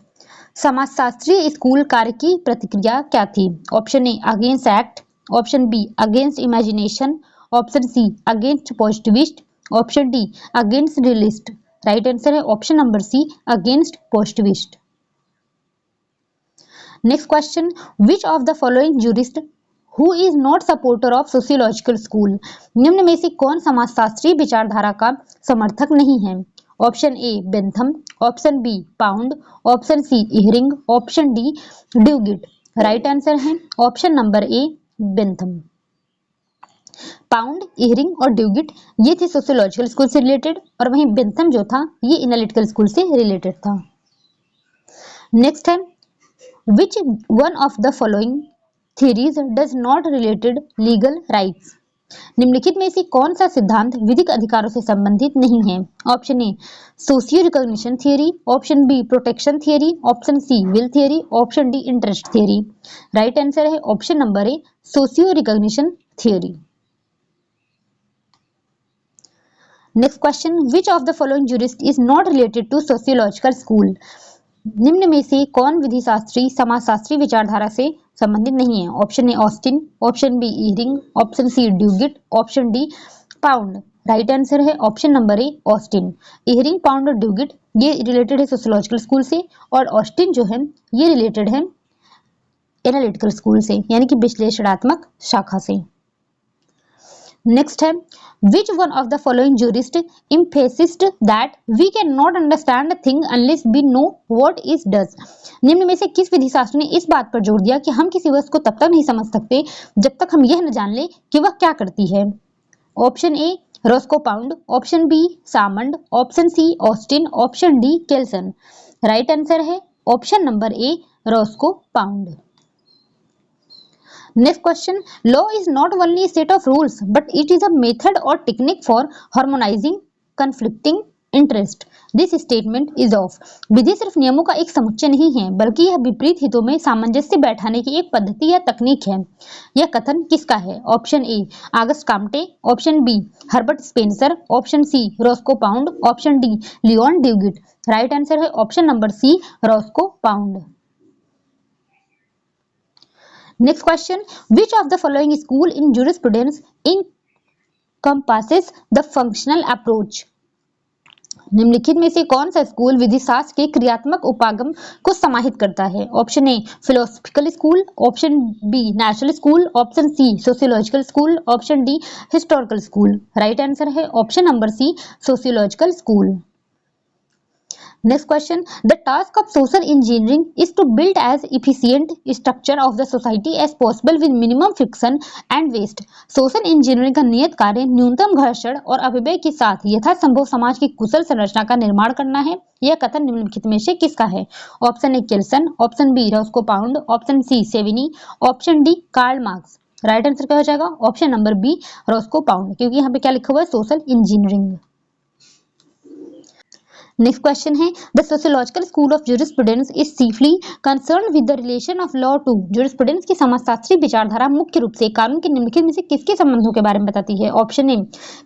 समाजशास्त्रीय school कार्य की प्रतिक्रिया क्या थी? Option A against act, option B against imagination, option C against positivist, option D against realist. Right answer है option number C against positivist. Next question, which of the following jurist who is not supporter of sociological school. निम्न में से कौन समाजशास्त्रीय विचारधारा का समर्थक नहीं है? Option A Bentham, option B Pound, option C Ihering, option D Duguit. Right answer है option number A Bentham. Pound, Ihering और ड्यूगिट ये थे सोशियोलॉजिकल स्कूल से रिलेटेड, और वहीं बेंथम जो था ये एनालिटिकल स्कूल से रिलेटेड था। नेक्स्ट है, which one of the following theories does not related legal rights। निम्नलिखित में से कौन सा सिद्धांत विधिक अधिकारों से संबंधित नहीं है? Option A socio recognition theory, option B protection theory, option C will theory, option D interest theory. Right answer है option number A socio recognition theory. Next question, which of the following jurist is not related to sociological school. निम्न में से कौन विधि शास्त्री समाजशास्त्री विचारधारा से संबंधित नहीं है? Option A Austin, option B Ihering, option C Duguit, option D Pound. Right answer है option number A Austin. Ihering, Pound और ड्यूगिट ये रिलेटेड है सोशियोलॉजिकल स्कूल से, और ऑस्टिन जो है ये रिलेटेड है एनालिटिकल स्कूल से, यानी कि विश्लेषणात्मक शाखा से। नेक्स्ट है, which one of the following jurist emphasized that we cannot understand a thing unless we know what it does। निम्न में से किस विधि शास्त्री ने इस बात पर जोर दिया कि हम किसी वस्तु को तब तक नहीं समझ सकते जब तक हम यह न जान ले कि वह क्या करती है? Option A Roscoe Pound, option B Salmond, option C Austin, option D Kelsen. Right answer है option number A Roscoe Pound. Next question, law is not only a set of rules but it is a method or technique for harmonizing conflicting interest। This statement is of। विधि सिर्फ नियमों का एक समुच्चय नहीं है बल्कि यह विपरीत हितों में सामंजस्य बैठाने की एक पद्धति या तकनीक है। यह कथन किसका है? Option A Auguste Comte, option B Herbert Spencer, option C Roscoe Pound, option D Leon Duguit. Right answer है option number C Roscoe Pound. Next question, which of the following school in jurisprudence encompasses the functional approach। निम्नलिखित में से कौन सा school विधि शास्त्र के क्रियात्मक उपागम को समाहित करता है? Option A philosophical school, option B natural school, option C sociological school, option D historical school. Right answer है option number C sociological school. Next question. The task of social engineering is to build as efficient structure of the society as possible with minimum friction and waste. Social engineering का नियत कार्य न्यूनतम घर्षण और अपव्यय के साथ यथासंभव समाज की कुशल संरचना का निर्माण करना है। यह कथन निम्नलिखित में से किसका है? Option A Kelsen, option B Roscoe Pound, option C Savigny, option D Karl Marx. Right answer क्या हो जाएगा? Option number B Roscoe Pound, क्योंकि यहाँ पे क्या लिखा हुआ है? Social engineering. नेक्स्ट क्वेश्चन है the sociological school of jurisprudence is chiefly concern with the relation of law to jurisprudence की समाजशास्त्री विचारधारा मुख्य रूप से कानून के निम्नलिखित में से किसके संबंधों के बारे में बताती है? Option A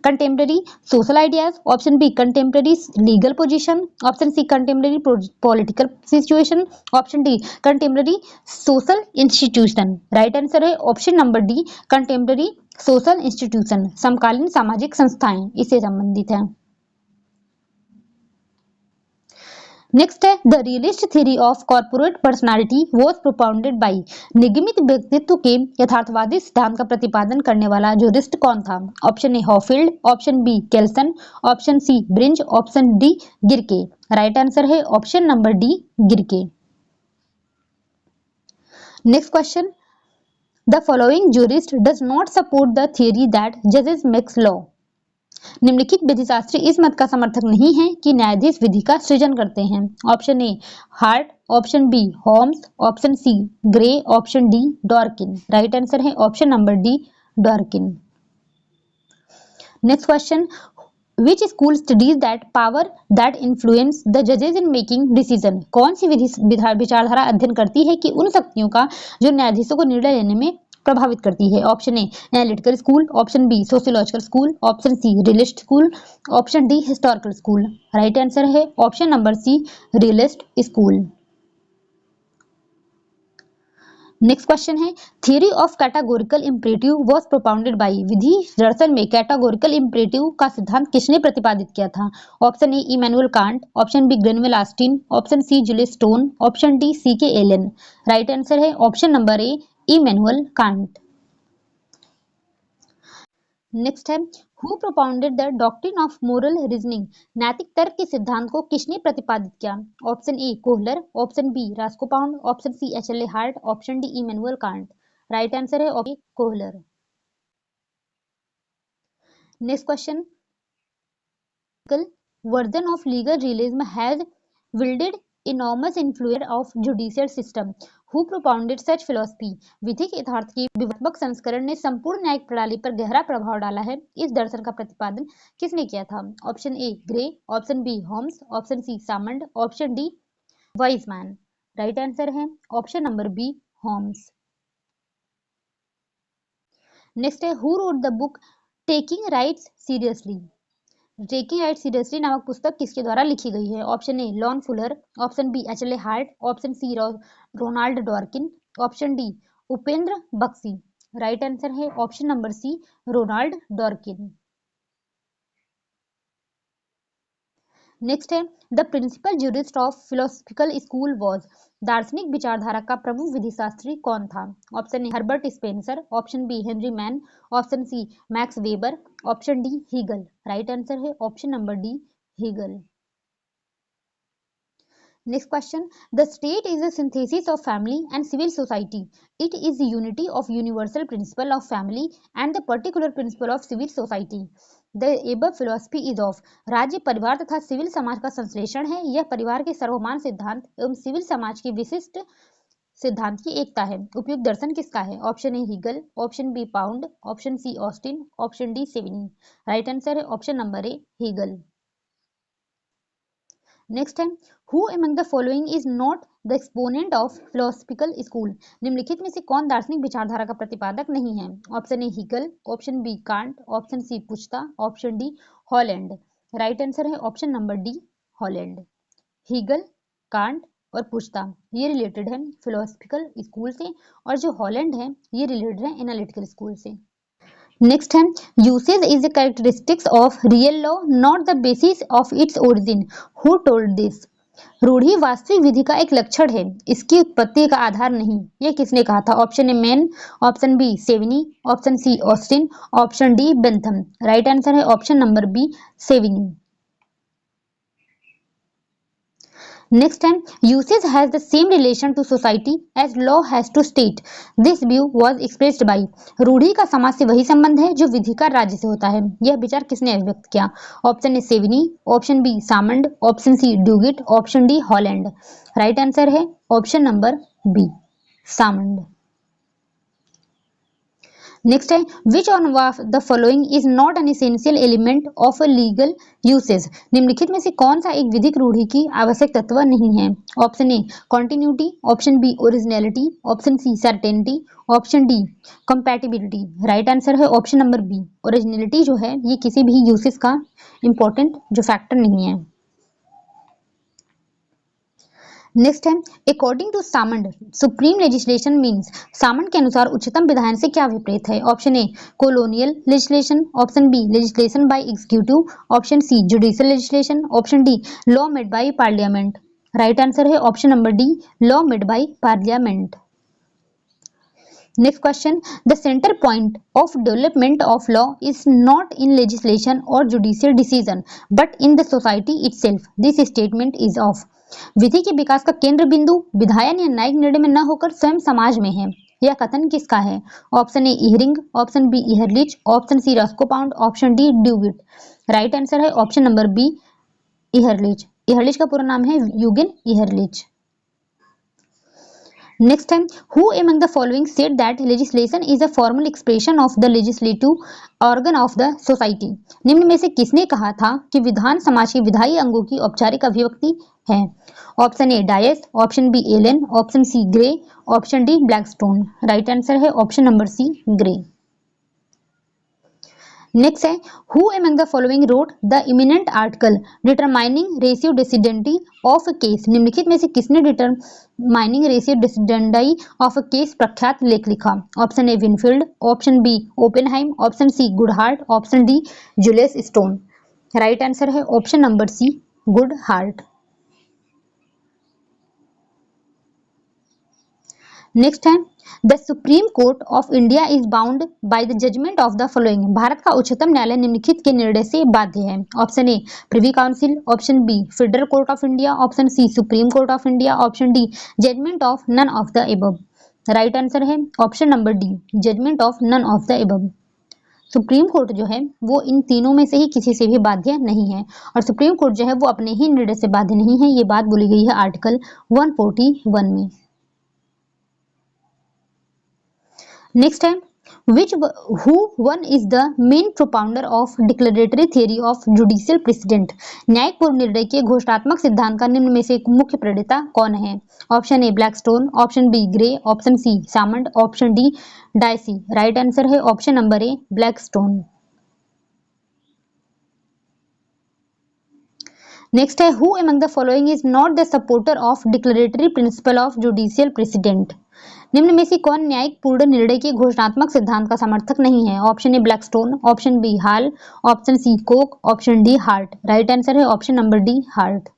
contemporary social ideas, option B contemporary legal position, option C contemporary political situation, option D contemporary social institution. Right answer है option number D contemporary social institution, समकालीन सामाजिक संस्थाएं इससे संबंधित है। नेक्स्ट है the realist theory of corporate personality was propounded by. निगमित व्यक्तित्व के यथार्थवादी सिद्धांत का प्रतिपादन करने वाला ज्यूरिस्ट कौन था? Option A Hohfeld, option B Kelsen, option C Brinz, option D Gierke. Right answer है option number D Gierke. Next question the following jurist does not support the theory that जजेस मेक्स लॉ। निम्नलिखित विधिशास्त्री इस मत का समर्थक नहीं है कि न्यायाधीश विधि का सृजन करते हैं। Option A Hart, option B Holmes, option C Gray, option D Dworkin. Right answer है option number D Dworkin. Next question which school studies that power that influence the जजेस इन मेकिंग डिसीजन। कौन सी विचारधारा अध्ययन करती है कि उन शक्तियों का जो न्यायाधीशों को निर्णय लेने में प्रभावित करती है? Option A analytical school, option B sociological school, option C realist school, option D historical school. Right answer है option number C realist school. Next question है theory of categorical imperative was propounded by. विधि दर्शन में categorical imperative का सिद्धांत किसने प्रतिपादित किया था? Option A Immanuel Kant, option B Granville Austin, option C Julius Stone, option D C K Allen. Right answer है option number A Immanuel Kant. Next है who propounded the doctrine of moral reasoning. नैतिक तर्क के सिद्धांत को किसने प्रतिपादित किया? Option A Kohler, option B Roscoe Pound, option C H L A. Hart, option D Immanuel Kant. Right answer है option Kohler. Next question version of legal realism has wielded enormous influence of judicial system. Who propounded such philosophy? विधिक यथार्थ की विवादात्मक संस्करण ने संपूर्ण न्यायिक प्रणाली पर गहरा प्रभाव डाला है। इस दर्शन का प्रतिपादन किसने किया था? Option A Gray, option B Holmes, option C Salmond, option D Wiseman. Right answer है option number B Holmes. Next है who wrote the book taking rights seriously. Taking right seriously नामक पुस्तक किसके द्वारा लिखी गई है? Option A Lon Fuller, option B H L A. Hart, option C Ronald Dworkin, option D Upendra Baxi. Right answer है option number C Ronald Dworkin. Next है the principal jurist of philosophical school was. दार्शनिक विचारधारा का प्रमुख विधिशास्त्री कौन था? Option A Herbert Spencer, option B Henry Maine, option C Max Weber, option D Hegel. Right answer है option number D Hegel. Next question. The state is a synthesis of family and civil society. It is the unity of universal principle of family and the particular principle of civil society. The above philosophy is of. राज्य परिवार तथा civil समाज का संश्लेषण है। यह परिवार के सर्वमान्य सिद्धांत एवं सिविल समाज के विशिष्ट सिद्धांत की एकता है। उपयुक्त दर्शन किसका है? Option A Hegel, option B Pound, option C Austin, option D Savigny. Right answer है option number A Hegel. Next है who among the following is not the exponent of philosophical school. निम्नलिखित में से कौन दार्शनिक विचारधारा का प्रतिपादक नहीं है? Option A Hegel, option B Kant, option C Puchta, option D Holland. Right answer है option number D Holland. Hegel, Kant और पुश्ता ये रिलेटेड है फिलोसफिकल स्कूल से और जो हॉलैंड है ये रिलेटेड है एनालिटिकल स्कूल से। नेक्स्ट है usage is the characteristics of real law not the basis of its origin. Who told this. रूढ़ी वास्तविक विधि का एक लक्षण है, इसकी उत्पत्ति का आधार नहीं। ये किसने कहा था? Option A Maine, option B Savigny, option C Austin, option D Bentham. Right answer है option number B Savigny. Next time, usage has the same relation to society as law has to state. This view was expressed by. रूढ़ी का समाज से वही संबंध है जो विधि का राज्य से होता है। यह विचार किसने अभिव्यक्त किया? Option A Savigny, option B Salmond, option C Duguit, option D Holland. Right answer है option number B, Salmond. Next है which one of the following is not an essential element of a legal usage. निम्नलिखित में से कौन सा एक विधिक रूढ़ि की आवश्यक तत्व नहीं है? Option A continuity, option B originality, option C certainty, option D compatibility. Right answer है ऑप्शन नंबर बी, ओरिजिनलिटी जो है ये किसी भी यूसेज का इंपॉर्टेंट जो फैक्टर नहीं है। नेक्स्ट है according to Salmond supreme legislation means. Salmond के अनुसार उच्चतम विधायन से क्या विपरीत है? Option A colonial legislation, option B legislation by executive, option C judicial legislation, option D law made by parliament. Right answer है option number D, law made by parliament. Next question, the center point of development of law is not in legislation or judicial decision but in the society itself. This statement is of. विधि के विकास का केंद्र बिंदु विधायन या न्यायिक निर्णय में न होकर स्वयं समाज में है। यह कथन किसका है? Option A Ihering, option B Ehrlich, option C Roscoe Pound, option D Duguit. Right answer है option number B, Ehrlich. Ehrlich का पूरा नाम है Eugen Ehrlich. Next time, who among the following said that legislation is a formal expression of the legislative organ of the society? निम्न में से किसने कहा था कि विधान समाज के विधायी अंगों की औपचारिक अभिव्यक्ति है? Option A Dias, option B Allen, option C Gray, option D Blackstone. Right answer है option number C, Gray. Next है who among the following wrote the eminent article determining ratio decidendi of case. निम्नलिखित में से किसने determining ratio decidendi of case प्रख्यात लेख लिखा? Option A Winfield, option B Oppenheim, option C Goodhart, option D Julius Stone. Right answer है option number C, गुडहार्ट। Next है the supreme court of India is bound by the judgment of the following. भारत का उच्चतम न्यायालय निम्नलिखित के निर्णय से बाध्य है। Option A privy council, option B federal court of India, option C supreme court of India, option D judgment of none of the above. Right answer है option number D, judgment of none of the above. Supreme court जो है वो इन तीनों में से ही किसी से भी बाध्य नहीं है और सुप्रीम कोर्ट जो है वो अपने ही निर्णय से बाध्य नहीं है। ये बात बोली गई है आर्टिकल 141 में। नेक्स्ट है who one is the main propounder of declaratory theory of judicial precedent। न्यायिक पूर्व निर्णय के घोषणात्मक सिद्धांत का निम्न में से एक मुख्य प्रणेता कौन है? Option A Blackstone, option B Gray, option C Salmond, option D Dicey. Right answer है option number A, Blackstone. Next है who among the following is not the supporter of declaratory principle of judicial precedent। निम्न में से कौन न्यायिक पूर्ण निर्णय के घोषणात्मक सिद्धांत का समर्थक नहीं है? Option A Blackstone, option B Hale, option C Coke, option D Hart. Right answer है option number D, Hart.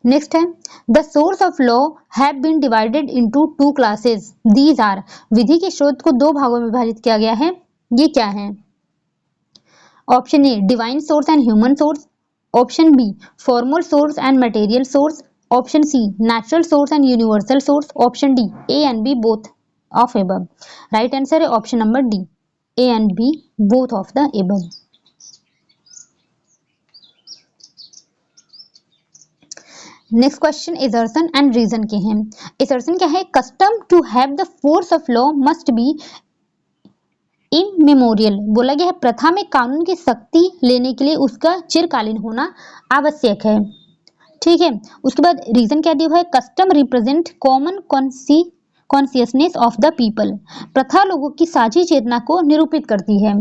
Next है the source of law have been divided into two classes, these are. विधि के स्रोत को दो भागों में विभाजित किया गया है, ये क्या है? Option A divine source and human source, option B formal source and material source, option C natural source and universal source, option D A and B both of above. Right answer है option number D, A and B both of the above. Next question assertion and reason के हैं। Assertion क्या है? Custom to have the force of law must be immemorial. बोला गया है प्रथा में कानून की शक्ति लेने के लिए उसका चिरकालीन होना आवश्यक है। ठीक है, उसके बाद रीजन क्या दिया हुआ है? Custom represent common consciousness of the people. प्रथा लोगों की साझी चेतना को निरूपित करती है।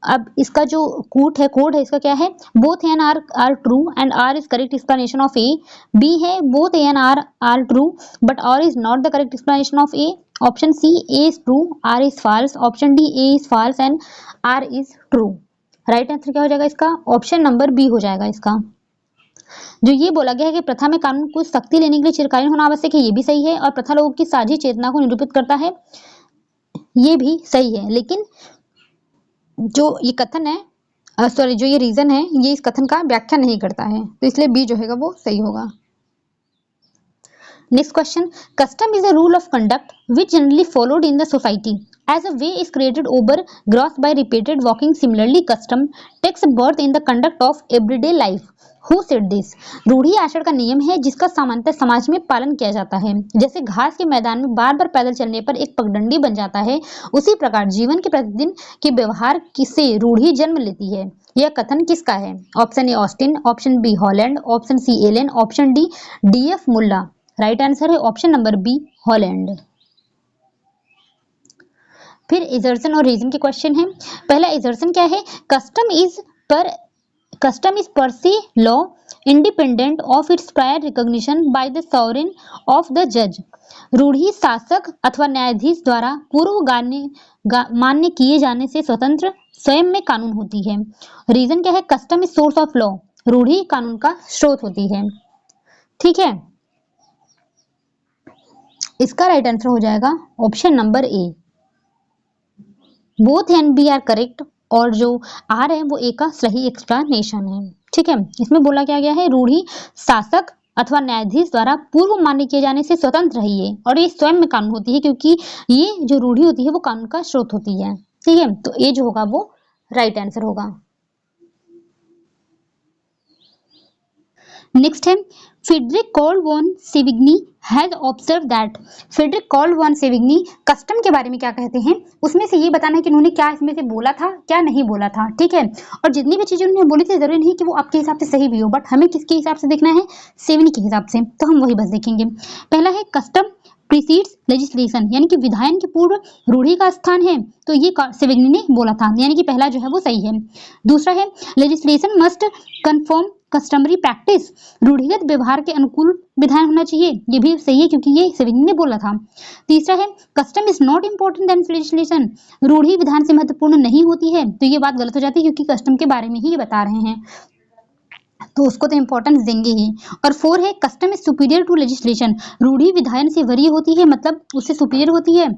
अब इसका जो कोड है इसका क्या है? Both A and R true and R is correct explanation of A. B है both A and R true but R is not the correct explanation of A. Option C A is true, R is false, option D A is false and R is true. Right answer क्या हो जाएगा इसका? Option number B हो जाएगा इसका। जो ये बोला गया है कि प्रथा में कानून को शक्ति लेने के लिए चिरकालीन होना आवश्यक है, ये भी सही है, और प्रथा लोगों की साझी चेतना को निरूपित करता है, ये भी सही है। लेकिन जो ये कथन है सॉरी, जो ये रीजन है ये इस कथन का व्याख्या नहीं करता है, तो इसलिए बी जो है वो सही होगा। Next question. Custom is a rule of conduct which generally followed in the society. As a way is created over gross by repeated walking. Similarly, custom takes birth in the conduct of everyday life. Who said this? रूढ़ी आचरण का नियम है जिसका सामान्यतः समाज में पालन किया जाता है। जैसे घास के मैदान में बार बार पैदल चलने पर एक पगडंडी बन जाता है, उसी प्रकार जीवन के प्रतिदिन के व्यवहार से रूढ़ी जन्म लेती है। यह कथन किसका है? Option A Austin, option B Holland, option C Allen, option D D F Mulla. Right answer है ऑप्शन नंबर बी हॉलैंड। फिर एजर्सन और रीजन के क्वेश्चन है। पहला एजर्सन क्या है? कस्टम इज पर से law independent of its prior recognition by the sovereign of the जज। रूढ़ी शासक अथवा न्यायाधीश द्वारा पूर्व मान्य किए जाने से स्वतंत्र स्वयं में कानून होती है। रीजन क्या है? Custom is source of law. रूढ़ी कानून का स्रोत होती है। ठीक है, इसका राइट आंसर हो जाएगा option number A. Both and B are correct, और जो आर है वो ए का सही एक्सप्लेनेशन है। ठीक है, इसमें बोला क्या गया है? रूढ़ी शासक अथवा न्यायाधीश द्वारा पूर्व मान्य किए जाने से स्वतंत्र है ये, और ये स्वयं में कानून होती है, क्योंकि ये जो रूढ़ी होती है वो कानून का स्रोत होती है। ठीक है, तो ए जो होगा वो राइट आंसर होगा। नेक्स्ट है Friedrich Karl von Savigny has observe that. Friedrich Karl von Savigny custom के बारे में क्या कहते हैं, उसमें से ये बताना है कि उन्होंने क्या इसमें से बोला था, क्या नहीं बोला था। ठीक है, और जितनी भी चीजें उन्होंने बोली थी जरूरी नहीं कि वो आपके हिसाब से सही भी हो, बट हमें किसके हिसाब से देखना है? सेविग्नी के हिसाब से, तो हम वही बस देखेंगे। पहला है कस्टम प्रीसीड्स लेजिस्लेशन, यानी कि विधायन के पूर्व रूढ़ी का स्थान है, तो ये सेविग्नी ने बोला था, यानी कि पहला जो है वो सही है। दूसरा है legislation must conform customary practice, रूढ़िगत व्यवहार के अनुकूल विधान होना चाहिए, ये भी सही है क्योंकि ये सेविग्नी ने बोला था। तीसरा है custom is not important than legislation, रूढ़ी विधान से महत्वपूर्ण नहीं होती है, तो ये बात गलत हो जाती है क्योंकि कस्टम के बारे में ही ये बता रहे हैं, तो उसको तो इंपॉर्टेंस देंगे ही। और 4 है custom is superior to legislation, रूढ़ी विधायन से वरीय होती है, मतलब उससे सुपीरियर होती है,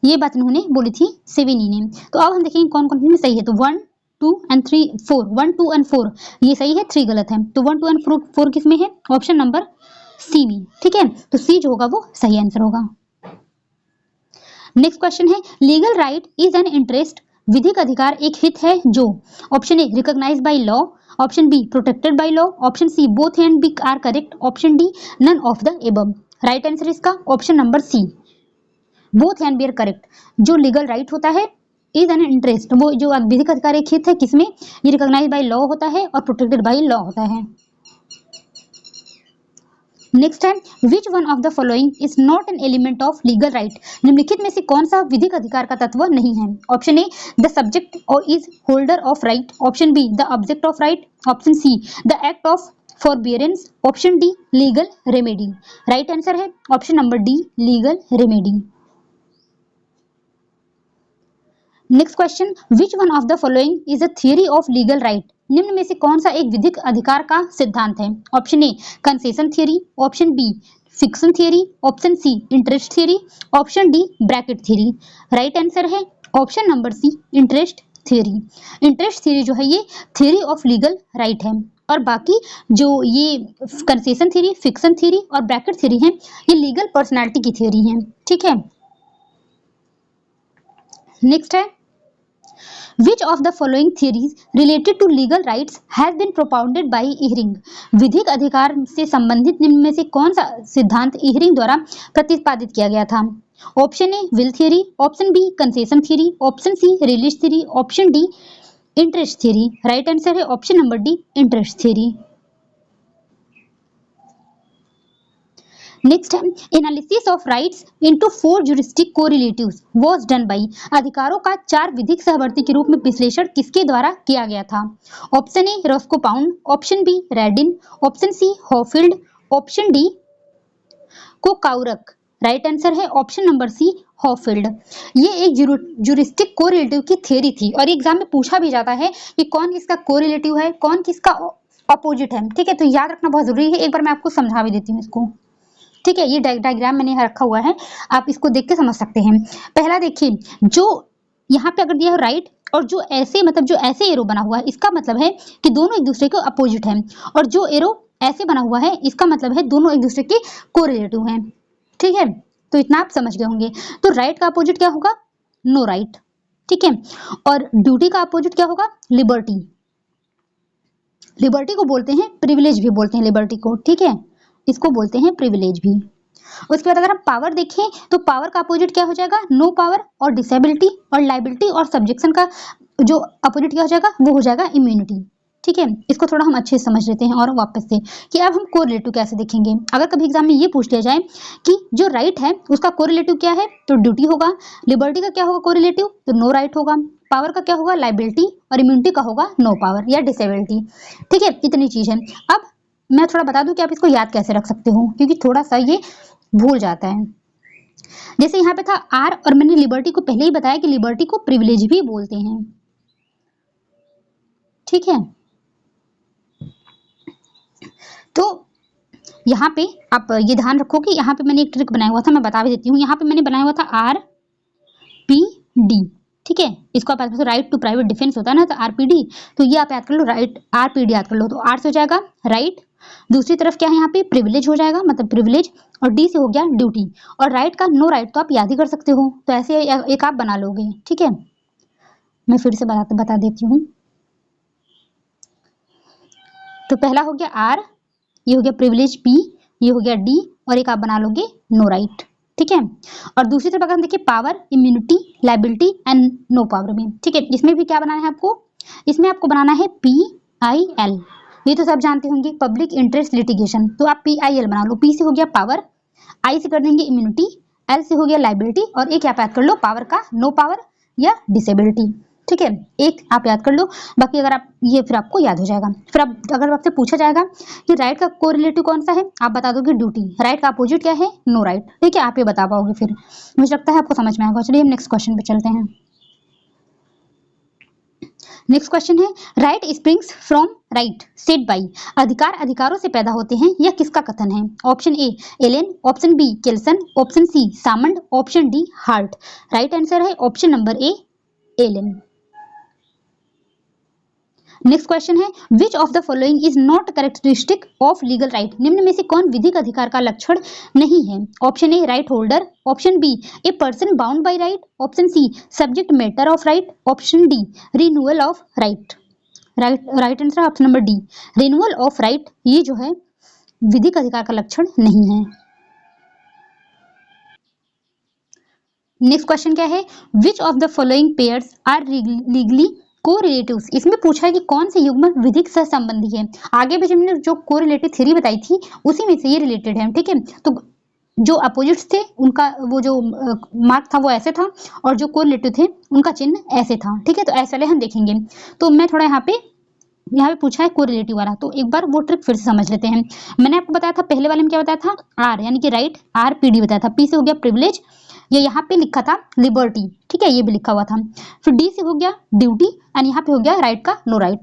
ये बात इन्होंने बोली थी सेविग्नी ने। तो अब हम देखेंगे कौन कौन में सही है। तो 1, 2 and 3, 4, 1, 2 and 4 ये सही है, 3 गलत है। तो 1, 2 and 4 किस में है? ऑप्शन नंबर सी में। ठीक है, तो सी जो होगा वो सही आंसर होगा। नेक्स्ट क्वेश्चन है legal right is an interest, विधिक अधिकार एक हित है जो। Option A recognised by law, option B protected by law, option C both and B are correct, option D none of the above. Right answer इसका option number C, both and B are correct. जो legal right होता है is an interest, वो जो विधिक अधिकार एक हित है किसमें? ये रिकॉग्नाइज बाय लॉ होता है और प्रोटेक्टेड बाय लॉ होता है। नेक्स्ट है which one of the following is not an element of legal right, निम्नलिखित में से कौन सा विधिक अधिकार का तत्व नहीं है? Option A the subject is holder of right, option B the object of right, option C the act of forbearance, option D legal remedy. Right answer है option number D legal remedy. Next question which one of the following is a theory of legal right, निम्न में से कौन सा एक विधिक अधिकार का सिद्धांत है? Option A concession theory, option B fiction theory, option C interest theory, option D bracket theory. Right answer है option number C interest theory. Interest theory जो है ये थियरी ऑफ लीगल राइट है, और बाकी जो ये कंसेशन थियरी, फिक्शन थियरी और ब्रैकेट थियरी है ये लीगल पर्सनैलिटी की थियरी है। ठीक है, नेक्स्ट है Which of the following theories related to legal rights has been propounded by Ehring? विधिक अधिकार से संबंधित निम्न में से कौन सा सिद्धांत इहरिंग द्वारा प्रतिपादित किया गया था? Option A will theory, option B concession theory, option C release theory, option D interest theory. Right answer है option number D interest theory. Next है analysis of rights into 4 juristic correlatives was done by, अधिकारों का 4 विधिक सहवर्ती के रूप में विश्लेषण किसके द्वारा किया गया था? Option A Roscoe Pound, option B Radin, option C Hohfeld, option D Kocourek. Right answer है ऑप्शन नंबर सी हॉफील्ड। ये एक ज्यूरिस्टिक कोरिलेटिव की थ्योरी थी, और एग्जाम में पूछा भी जाता है कि कौन किसका कोरिलेटिव है, कौन किसका अपोजिट है। ठीक है, तो याद रखना बहुत जरूरी है। एक बार मैं आपको समझा भी देती हूँ इसको। ठीक है, ये डायग्राम मैंने यहाँ रखा हुआ है, आप इसको देख के समझ सकते हैं। पहला देखिए, जो यहाँ पे अगर दिया है राइट और जो ऐसे मतलब जो ऐसे एरो बना हुआ है इसका मतलब है कि दोनों एक दूसरे के अपोजिट हैं, और जो एरो ऐसे बना हुआ है इसका मतलब है दोनों एक दूसरे के कोरिलेटिव हैं। ठीक है, तो इतना आप समझ गए होंगे। तो राइट का अपोजिट क्या होगा? No right. ठीक है, और ड्यूटी का अपोजिट क्या होगा? लिबर्टी। लिबर्टी को बोलते हैं प्रिविलेज भी बोलते हैं लिबर्टी को। ठीक है, इसको बोलते हैं प्रिविलेज भी। उसके बाद अगर हम पावर देखें तो पावर का अपोजिट क्या हो जाएगा? नो पावर और डिसेबिलिटी, और लाइबिलिटी और सब्जेक्शन का जो अपोजिट क्या हो जाएगा? वो हो जाएगा इम्यूनिटी। ठीक है, इसको थोड़ा हम अच्छे से समझ लेते हैं और वापस से कि अब हम कोरिलेटिव कैसे देखेंगे। अगर कभी एग्जाम में ये पूछ लिया जाए कि जो राइट है उसका कोरिलेटिव क्या है, तो ड्यूटी होगा। लिबर्टी का क्या होगा कोरिलेटिव? तो नो राइट होगा। पावर का क्या होगा? लाइबिलिटी। और इम्यूनिटी का होगा नो पावर या डिसेबिलिटी। ठीक है, इतनी चीज है। अब मैं थोड़ा बता दूं कि आप इसको याद कैसे रख सकते हो, क्योंकि थोड़ा सा ये भूल जाता है। जैसे यहाँ पे था आर, और मैंने लिबर्टी को पहले ही बताया कि लिबर्टी को प्रिविलेज भी बोलते हैं। ठीक है, तो यहाँ पे आप ये ध्यान रखो कि यहाँ पे मैंने एक ट्रिक बनाया हुआ था, मैं बता भी देती हूँ। यहाँ पे मैंने बनाया हुआ था आर पी डी। ठीक है, इसको आप राइट टू प्राइवेट डिफेंस होता है ना, तो आरपीडी, तो ये आप याद कर लो, राइट आरपीडी याद कर लो। तो आर से हो जाएगा राइट, दूसरी तरफ क्या है यहाँ पे? प्रिविलेज हो जाएगा, मतलब प्रिविलेज, और डी से हो गया ड्यूटी। और राइट का नो राइट तो आप याद ही कर सकते हो, तो ऐसे एक आप बना लोगे। ठीक है, मैं फिर से बता देती हूँ। तो पहला हो गया आर, ये हो गया प्रिविलेज पी, ये हो गया डी, और एक आप बना लोगे नो राइट। ठीक है, और दूसरी तरफ अगर हम देखिए power, immunity, liability and no power में। ठीक है, इसमें भी क्या बनाना है आपको? इसमें आपको बनाना है PIL। ये तो सब जानते होंगे, पब्लिक इंटरेस्ट लिटिगेशन। तो आप PIL बना लो। P से हो गया पावर, I से कर देंगे इम्यूनिटी, L से हो गया लाइबिलिटी, और एक आप याद कर लो पावर का नो पावर या डिसेबिलिटी। ठीक है, एक आप याद कर लो, बाकी अगर आप ये फिर आपको याद हो जाएगा। फिर आप अगर आपसे पूछा जाएगा कि राइट का कोरिलेटिव कौन सा है, आप बता दोगे ड्यूटी। राइट का अपोजिट क्या है? No right. ठीक है, आप ये बता पाओगे, फिर मुझे लगता है आपको समझ में आएगा। चलिए हम नेक्स्ट क्वेश्चन पे चलते हैं। नेक्स्ट क्वेश्चन है right springs from right said by. अधिकार अधिकारों से पैदा होते हैं, यह किसका कथन है? Option A Allen, option B Kelsen, option C Salmond, option D Hart. Right answer है option number A Allen. Next question है which of the following is not characteristic of legal right. निम्न में से कौन विधिक अधिकार का लक्षण नहीं है? Option A right holder, option B a person bound by right, option C subject matter of right, option D renewal of right. Right answer option number D renewal of right, ये जो है विधिक अधिकार का लक्षण नहीं है। नेक्स्ट क्वेश्चन क्या है which of the following pairs are legally correlatives. इसमें पूछा है कि कौन से युग्म विधिक सह संबंधी है। आगे भी हमने जो कोरिलेटिव थ्योरी बताई थी उसी में से ये रिलेटेड है। ठीक है, तो जो अपोजिट्स थे उनका वो जो मार्क था वो ऐसे था, और जो कोरिलेटिव थे उनका चिन्ह ऐसे था। ठीक है, तो ऐसे वाले हम देखेंगे। तो मैं थोड़ा यहाँ पे पूछा है कोरिलेटिव वाला, तो एक बार वो ट्रिक फिर से समझ लेते हैं। मैंने आपको बताया था पहले वाले में क्या बताया था? आर यानी कि राइट, आर पी डी बताया था। पी से हो गया प्रिविलेज, ये यहाँ पे लिखा था लिबर्टी। ठीक है, ये भी लिखा हुआ था। फिर डी से हो गया ड्यूटी, एंड यहाँ पे हो गया राइट का नो राइट।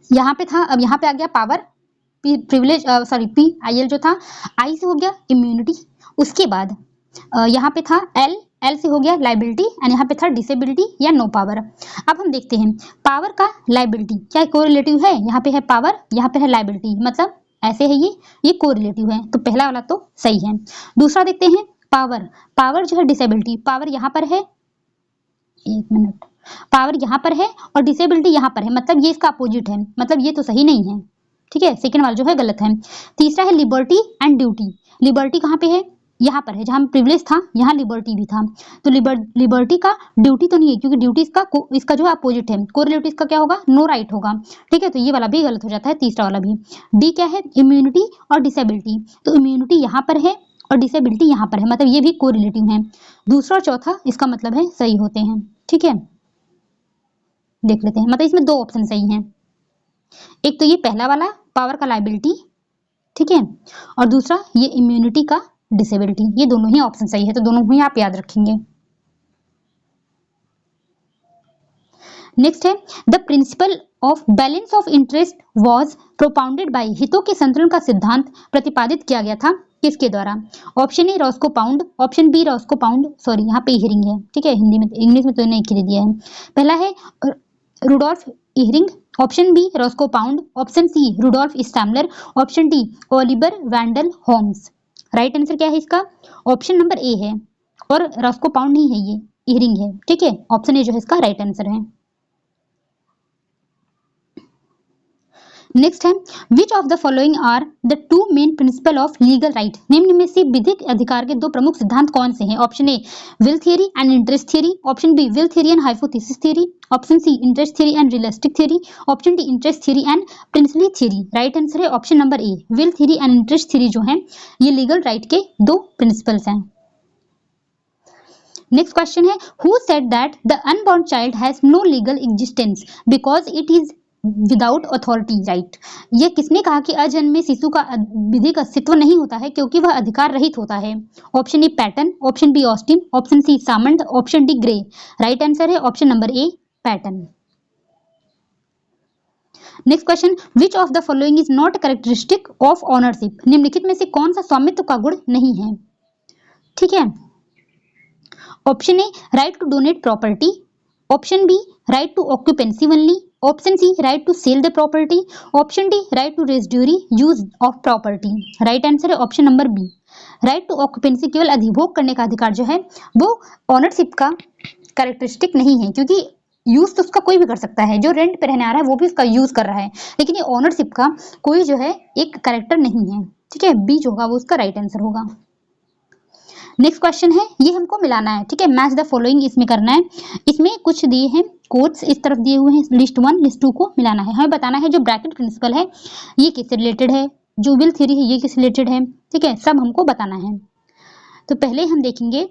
यहाँ पे था, अब यहाँ पे आ गया पावर, प्रिविलेज सॉरी PIL जो था। आई से हो गया इम्यूनिटी, उसके बाद यहाँ पे था एल से हो गया लाइबिलिटी, एंड यहाँ पे था डिसेबिलिटी या नो पावर। अब हम देखते हैं पावर का लाइबिलिटी क्या कोरिलेटिव है। यहाँ पे है पावर, यहाँ पे है लाइबिलिटी, मतलब ऐसे है ये कोरिलेटिव है, तो पहला वाला तो सही है। दूसरा देखते हैं पावर, पावर जो है डिसेबिलिटी, पावर यहाँ पर है, एक मिनट, पावर यहाँ पर है और डिसेबिलिटी यहाँ पर है, मतलब ये इसका अपोजिट है, मतलब ये तो सही नहीं है। ठीक है, सेकंड वाला जो है गलत है। तीसरा है लिबर्टी एंड ड्यूटी। लिबर्टी कहाँ पे है? यहाँ पर है, जहाँ प्रिविलेज था यहाँ लिबर्टी भी था, तो लिबर्टी का ड्यूटी तो नहीं है, क्योंकि ड्यूटी इसका जो अपोजिट है, कोरिलेटिव इसका क्या होगा? नो राइट होगा। ठीक है, तो ये वाला भी गलत हो जाता है, तीसरा वाला भी। डी क्या है? इम्यूनिटी और डिसेबिलिटी, तो इम्यूनिटी यहाँ पर है और डिसेबिलिटी यहाँ पर है, मतलब ये भी कोरिलेटिव है। दूसरा और चौथा इसका मतलब है सही होते हैं। ठीक है, देख लेते हैं, मतलब इसमें दो ऑप्शन सही हैं। एक तो ये पहला वाला पावर का लाइबिलिटी, ठीक है, और दूसरा ये इम्यूनिटी का डिसेबिलिटी, ये दोनों ही ऑप्शन सही है, तो दोनों ही आप याद रखेंगे। नेक्स्ट है the principle of balance of interest was propounded bye. हितों के संतुलन का सिद्धांत प्रतिपादित किया गया था किसके द्वारा? Option A Roscoe Pound, option B Roscoe Pound, sorry यहाँ पे इहरिंग है, ठीक है, हिंदी में, इंग्लिश में तो इन्हें एक ही दे दिया है। पहला है Rudolf Ihering, option B Roscoe Pound, option C Rudolf Stammler, option D Oliver Wendell Holmes. Right answer क्या है इसका? ऑप्शन नंबर ए है, और रॉस्को पाउंड नहीं है, ये इहरिंग है, ठीक है, ऑप्शन ए जो है इसका राइट आंसर है। नेक्स्ट है which of the following are the two main principle of legal right, निम्न में से विधिक अधिकार के दो प्रमुख सिद्धांत कौन से हैं? Option A will theory and interest theory, option B will theory and hypothesis theory, option C interest theory and realistic theory, option D interest theory and principle theory. Right answer है option number A, will theory and interest theory जो है ये legal right के दो principles हैं। Next question है who said that the unborn child has no legal existence because it is without authority right, ये किसने कहा कि अजन्मे शिशु का विधिक अस्तित्व नहीं होता है क्योंकि वह अधिकार रहित होता है? Option A Paton, option B Austin, option C Salmond, option D Gray. Right answer है option number A Paton. Next question which of the following is not characteristic of ownership, निम्नलिखित में से कौन सा स्वामित्व का गुण नहीं है? ठीक है, option A right to donate property, option B right to occupancy only, option C right to sell the property, option D right to residuary use of property. Right answer है option number B, right to occupancy केवल अधिभोग करने का अधिकार जो है वो ownership का कैरेक्टरिस्टिक नहीं है, क्योंकि यूज तो उसका कोई भी कर सकता है, जो रेंट पे रहने आ रहा है वो भी उसका यूज कर रहा है, लेकिन ये ऑनरशिप का कोई जो है एक कैरेक्टर नहीं है, ठीक है, बी जो होगा वो उसका राइट आंसर होगा। नेक्स्ट क्वेश्चन है ये हमको मिलाना है, ठीक है, मैच द फॉलोइंग इसमें करना है, इसमें कुछ दिए हैं कोट्स इस तरफ दिए हुए हैं, लिस्ट 1 लिस्ट 2 को मिलाना है, हमें बताना है जो ब्रैकेट प्रिंसिपल है ये किससे रिलेटेड है, जो विल थ्योरी है ये किससे रिलेटेड है, ठीक है, सब हमको बताना है। तो पहले हम देखेंगे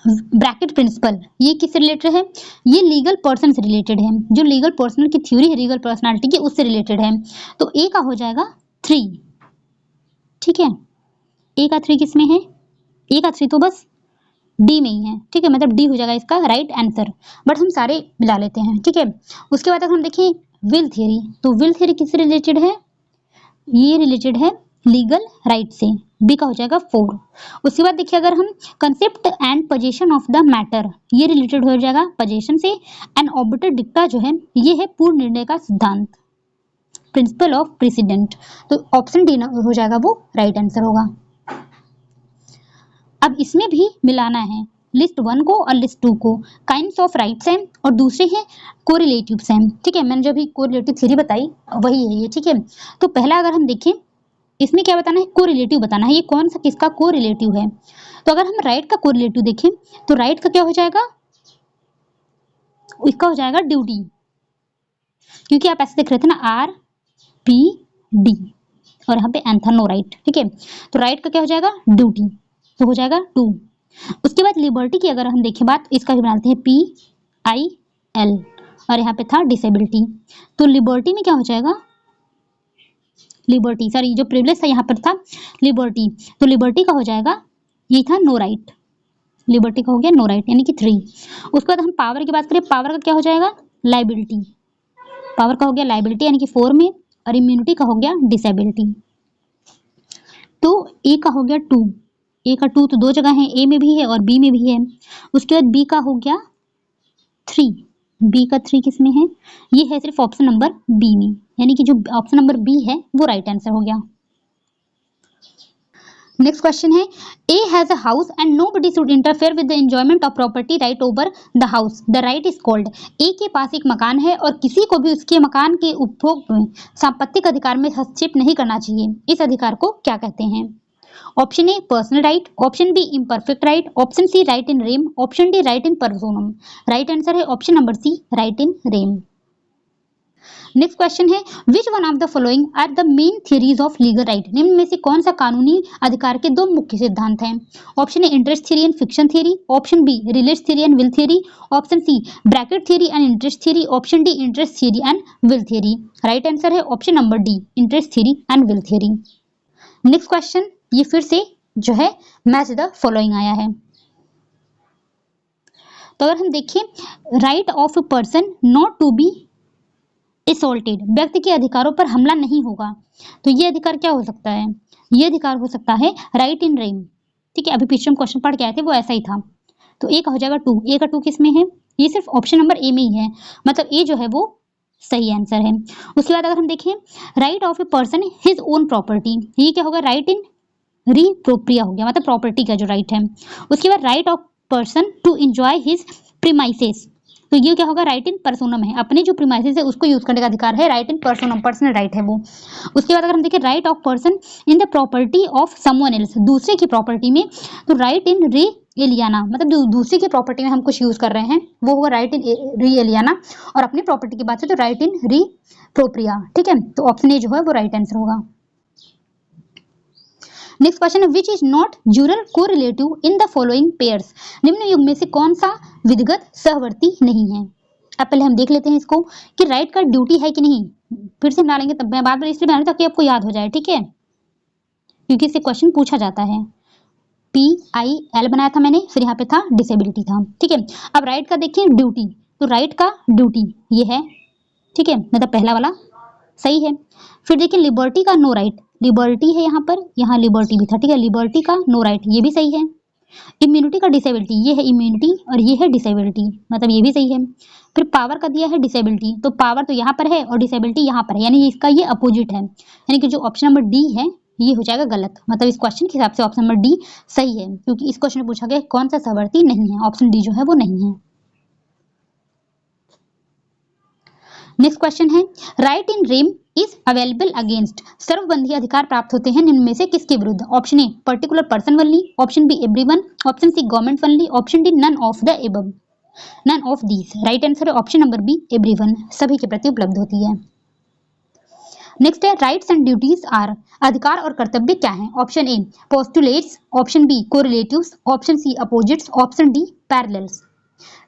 ब्रैकेट प्रिंसिपल ये किससे रिलेटेड है, ये लीगल पर्सन से रिलेटेड है, जो लीगल पर्सन की थ्योरी है लीगल पर्सनालिटी की उससे रिलेटेड है। तो ए का हो जाएगा 3, ठीक है, ए का 3 किसमें है, ए का 3 तो बस डी में ही है, ठीक है, मतलब डी हो जाएगा इसका राइट आंसर, बट हम सारे मिला लेते हैं, ठीक है। उसके बाद अगर हम देखें विल थियरी, तो विल थियरी किससे रिलेटेड है, ये रिलेटेड है लीगल राइट से, बी का हो जाएगा 4। उसके बाद देखिए अगर हम concept and position of the matter, ये रिलेटेड हो जाएगा पोजीशन से, एंड ऑर्बिटर डिक्टा जो है ये है पूर्ण निर्णय का सिद्धांत, प्रिंसिपल ऑफ प्रेसिडेंट, तो ऑप्शन डी हो जाएगा वो राइट आंसर होगा। अब इसमें भी मिलाना है लिस्ट 1 को और लिस्ट 2 को, काइंड्स ऑफ राइट्स हैं और दूसरे हैं कोरिलेटिव्स हैं, ठीक है, मैंने जो भी कोरिलेटिव थ्योरी बताई वही है ये, ठीक है। तो पहला अगर हम देखें इसमें क्या बताना है, कोरिलेटिव बताना है, ये कौन सा किसका कोरिलेटिव है। तो अगर हम राइट का कोरिलेटिव देखें तो राइट का क्या हो जाएगा, इसका हो जाएगा ड्यूटी, क्योंकि आप ऐसे देख रहे थे ना RPD और यहाँ पे एन था नो राइट, ठीक है, तो राइट का क्या हो जाएगा ड्यूटी, तो हो जाएगा 2। उसके बाद लिबर्टी की अगर हम देखें बात, इसका भी बनाते हैं PIL और यहाँ पे था डिसेबिलिटी, तो लिबर्टी में क्या हो जाएगा, लिबर्टी सॉरी जो प्रिविलेज था यहाँ पर था लिबर्टी, तो लिबर्टी का हो जाएगा ये था नो राइट, लिबर्टी का हो गया नो राइट यानी कि 3। उसके बाद हम पावर की बात करें, पावर का क्या हो जाएगा लाइबिलिटी, पावर का हो गया लाइबिलिटी यानी कि 4 में, और इम्यूनिटी का हो गया डिसेबिलिटी, तो ए का हो गया 2, ए का 2 तो 2 जगह है, ए में भी है और बी में भी है। उसके बाद बी का हो गया 3, बी का 3 किस में है, ये है सिर्फ ऑप्शन नंबर बी में, यानी कि जो ऑप्शन नंबर बी है वो राइट आंसर हो गया। नेक्स्ट क्वेश्चन है A has a house and nobody should interfere with the enjoyment of property right over the house, the right is called, A के पास एक मकान है और किसी को भी उसके मकान के उपभोग में संपत्तिक अधिकार में हस्तक्षेप नहीं करना चाहिए, इस अधिकार को क्या कहते हैं? Option A personal right, option B imperfect right, option C right in rem, option D right in personam. Right answer है option number C right in rem. Next question है which one of the following are the main theories of legal right, निम्न में से कौन सा कानूनी अधिकार के दो मुख्य सिद्धांत हैं? Option A interest theory and fiction theory, option B relates theory and will theory, option C bracket theory and interest theory, option D interest theory and will theory. Right answer है option number D interest theory and will theory. Next question ये फिर से जो है match the following आया है, तो अगर हम देखें right of a person not to be assaulted, व्यक्ति के अधिकारों पर हमला नहीं होगा, तो ये अधिकार क्या हो सकता है? ये अधिकार हो सकता है राइट इन रेम। ठीक है, अभी पीछे हम क्वेश्चन पढ़ के आए थे वो ऐसा ही था। तो ए का हो जाएगा 2, ए का 2 किस में है? ये सिर्फ ऑप्शन नंबर ए में ही है, मतलब ए जो है वो सही आंसर है। उसके बाद अगर हम देखें right of a person his own property, ये क्या होगा? राइट इन रिप्रोप्रिया हो गया, मतलब प्रॉपर्टी का जो राइट है। उसके बाद right of person to enjoy his premises, तो ये क्या होगा? राइट इन पर्सोनम है, अपने जो प्रीमाइसेस है उसको यूज करने का अधिकार है, राइट इन पर्सोनम, पर्सनल राइट है वो। उसके बाद अगर हम देखें right of person in the property of someone else, दूसरे की प्रॉपर्टी में, तो राइट इन री एलियाना, मतलब दूसरे की प्रॉपर्टी में हम कुछ यूज कर रहे हैं वो होगा राइट इन री एलियाना, और अपनी प्रॉपर्टी की बात है तो राइट इन री प्रोप्रिया। ठीक है, तो ऑप्शन ए जो है वो राइट आंसर होगा। नेक्स्ट क्वेश्चन है which is not ड्यूरल correlative in the following pairs, निम्न युग में से कौन सा विधिगत सहवर्ती नहीं है? अब पहले हम देख लेते हैं इसको कि राइट का ड्यूटी है कि नहीं, फिर से बना लेंगे, तब मैं बार बार इसलिए बना रही हूं ताकि आपको याद हो जाए। ठीक है, क्योंकि इससे क्वेश्चन पूछा जाता है। PIL बनाया था मैंने, फिर यहाँ पे था डिसेबिलिटी था। ठीक है, अब राइट का देखिए ड्यूटी, तो राइट का ड्यूटी ये है। ठीक है, मतलब पहला वाला सही है। फिर देखिए लिबर्टी का नो राइट, लिबर्टी है यहाँ पर, यहाँ लिबर्टी भी था। ठीक है, लिबर्टी का नो राइट ये भी सही है। इम्यूनिटी का डिसेबिलिटी, ये है इम्यूनिटी और ये है डिसेबिलिटी, मतलब ये भी सही है। फिर पावर का दिया है डिसेबिलिटी, तो पावर तो यहाँ पर है और डिसेबिलिटी यहाँ पर है, यानी इसका ये अपोजिट है, यानी कि जो ऑप्शन नंबर डी है ये हो जाएगा गलत। मतलब इस क्वेश्चन के हिसाब से ऑप्शन नंबर डी सही है, क्योंकि इस क्वेश्चन में पूछा गया कौन सा सहवर्ती नहीं है, ऑप्शन डी जो है वो नहीं है। नेक्स्ट क्वेश्चन है right in rem is available against, सर्वबंधी अधिकार प्राप्त होते हैं निम्न में से किसके विरुद्ध? Option A particular person only, option B everyone, option C government only, option D none of the above, none of these. Right answer है ऑप्शन नंबर बी एवरीवन, सभी के प्रति उपलब्ध होती है। नेक्स्ट है राइट्स एंड ड्यूटीज आर, अधिकार और कर्तव्य क्या हैं? Option A postulates, option B correlatives, option C opposites, option D parallels.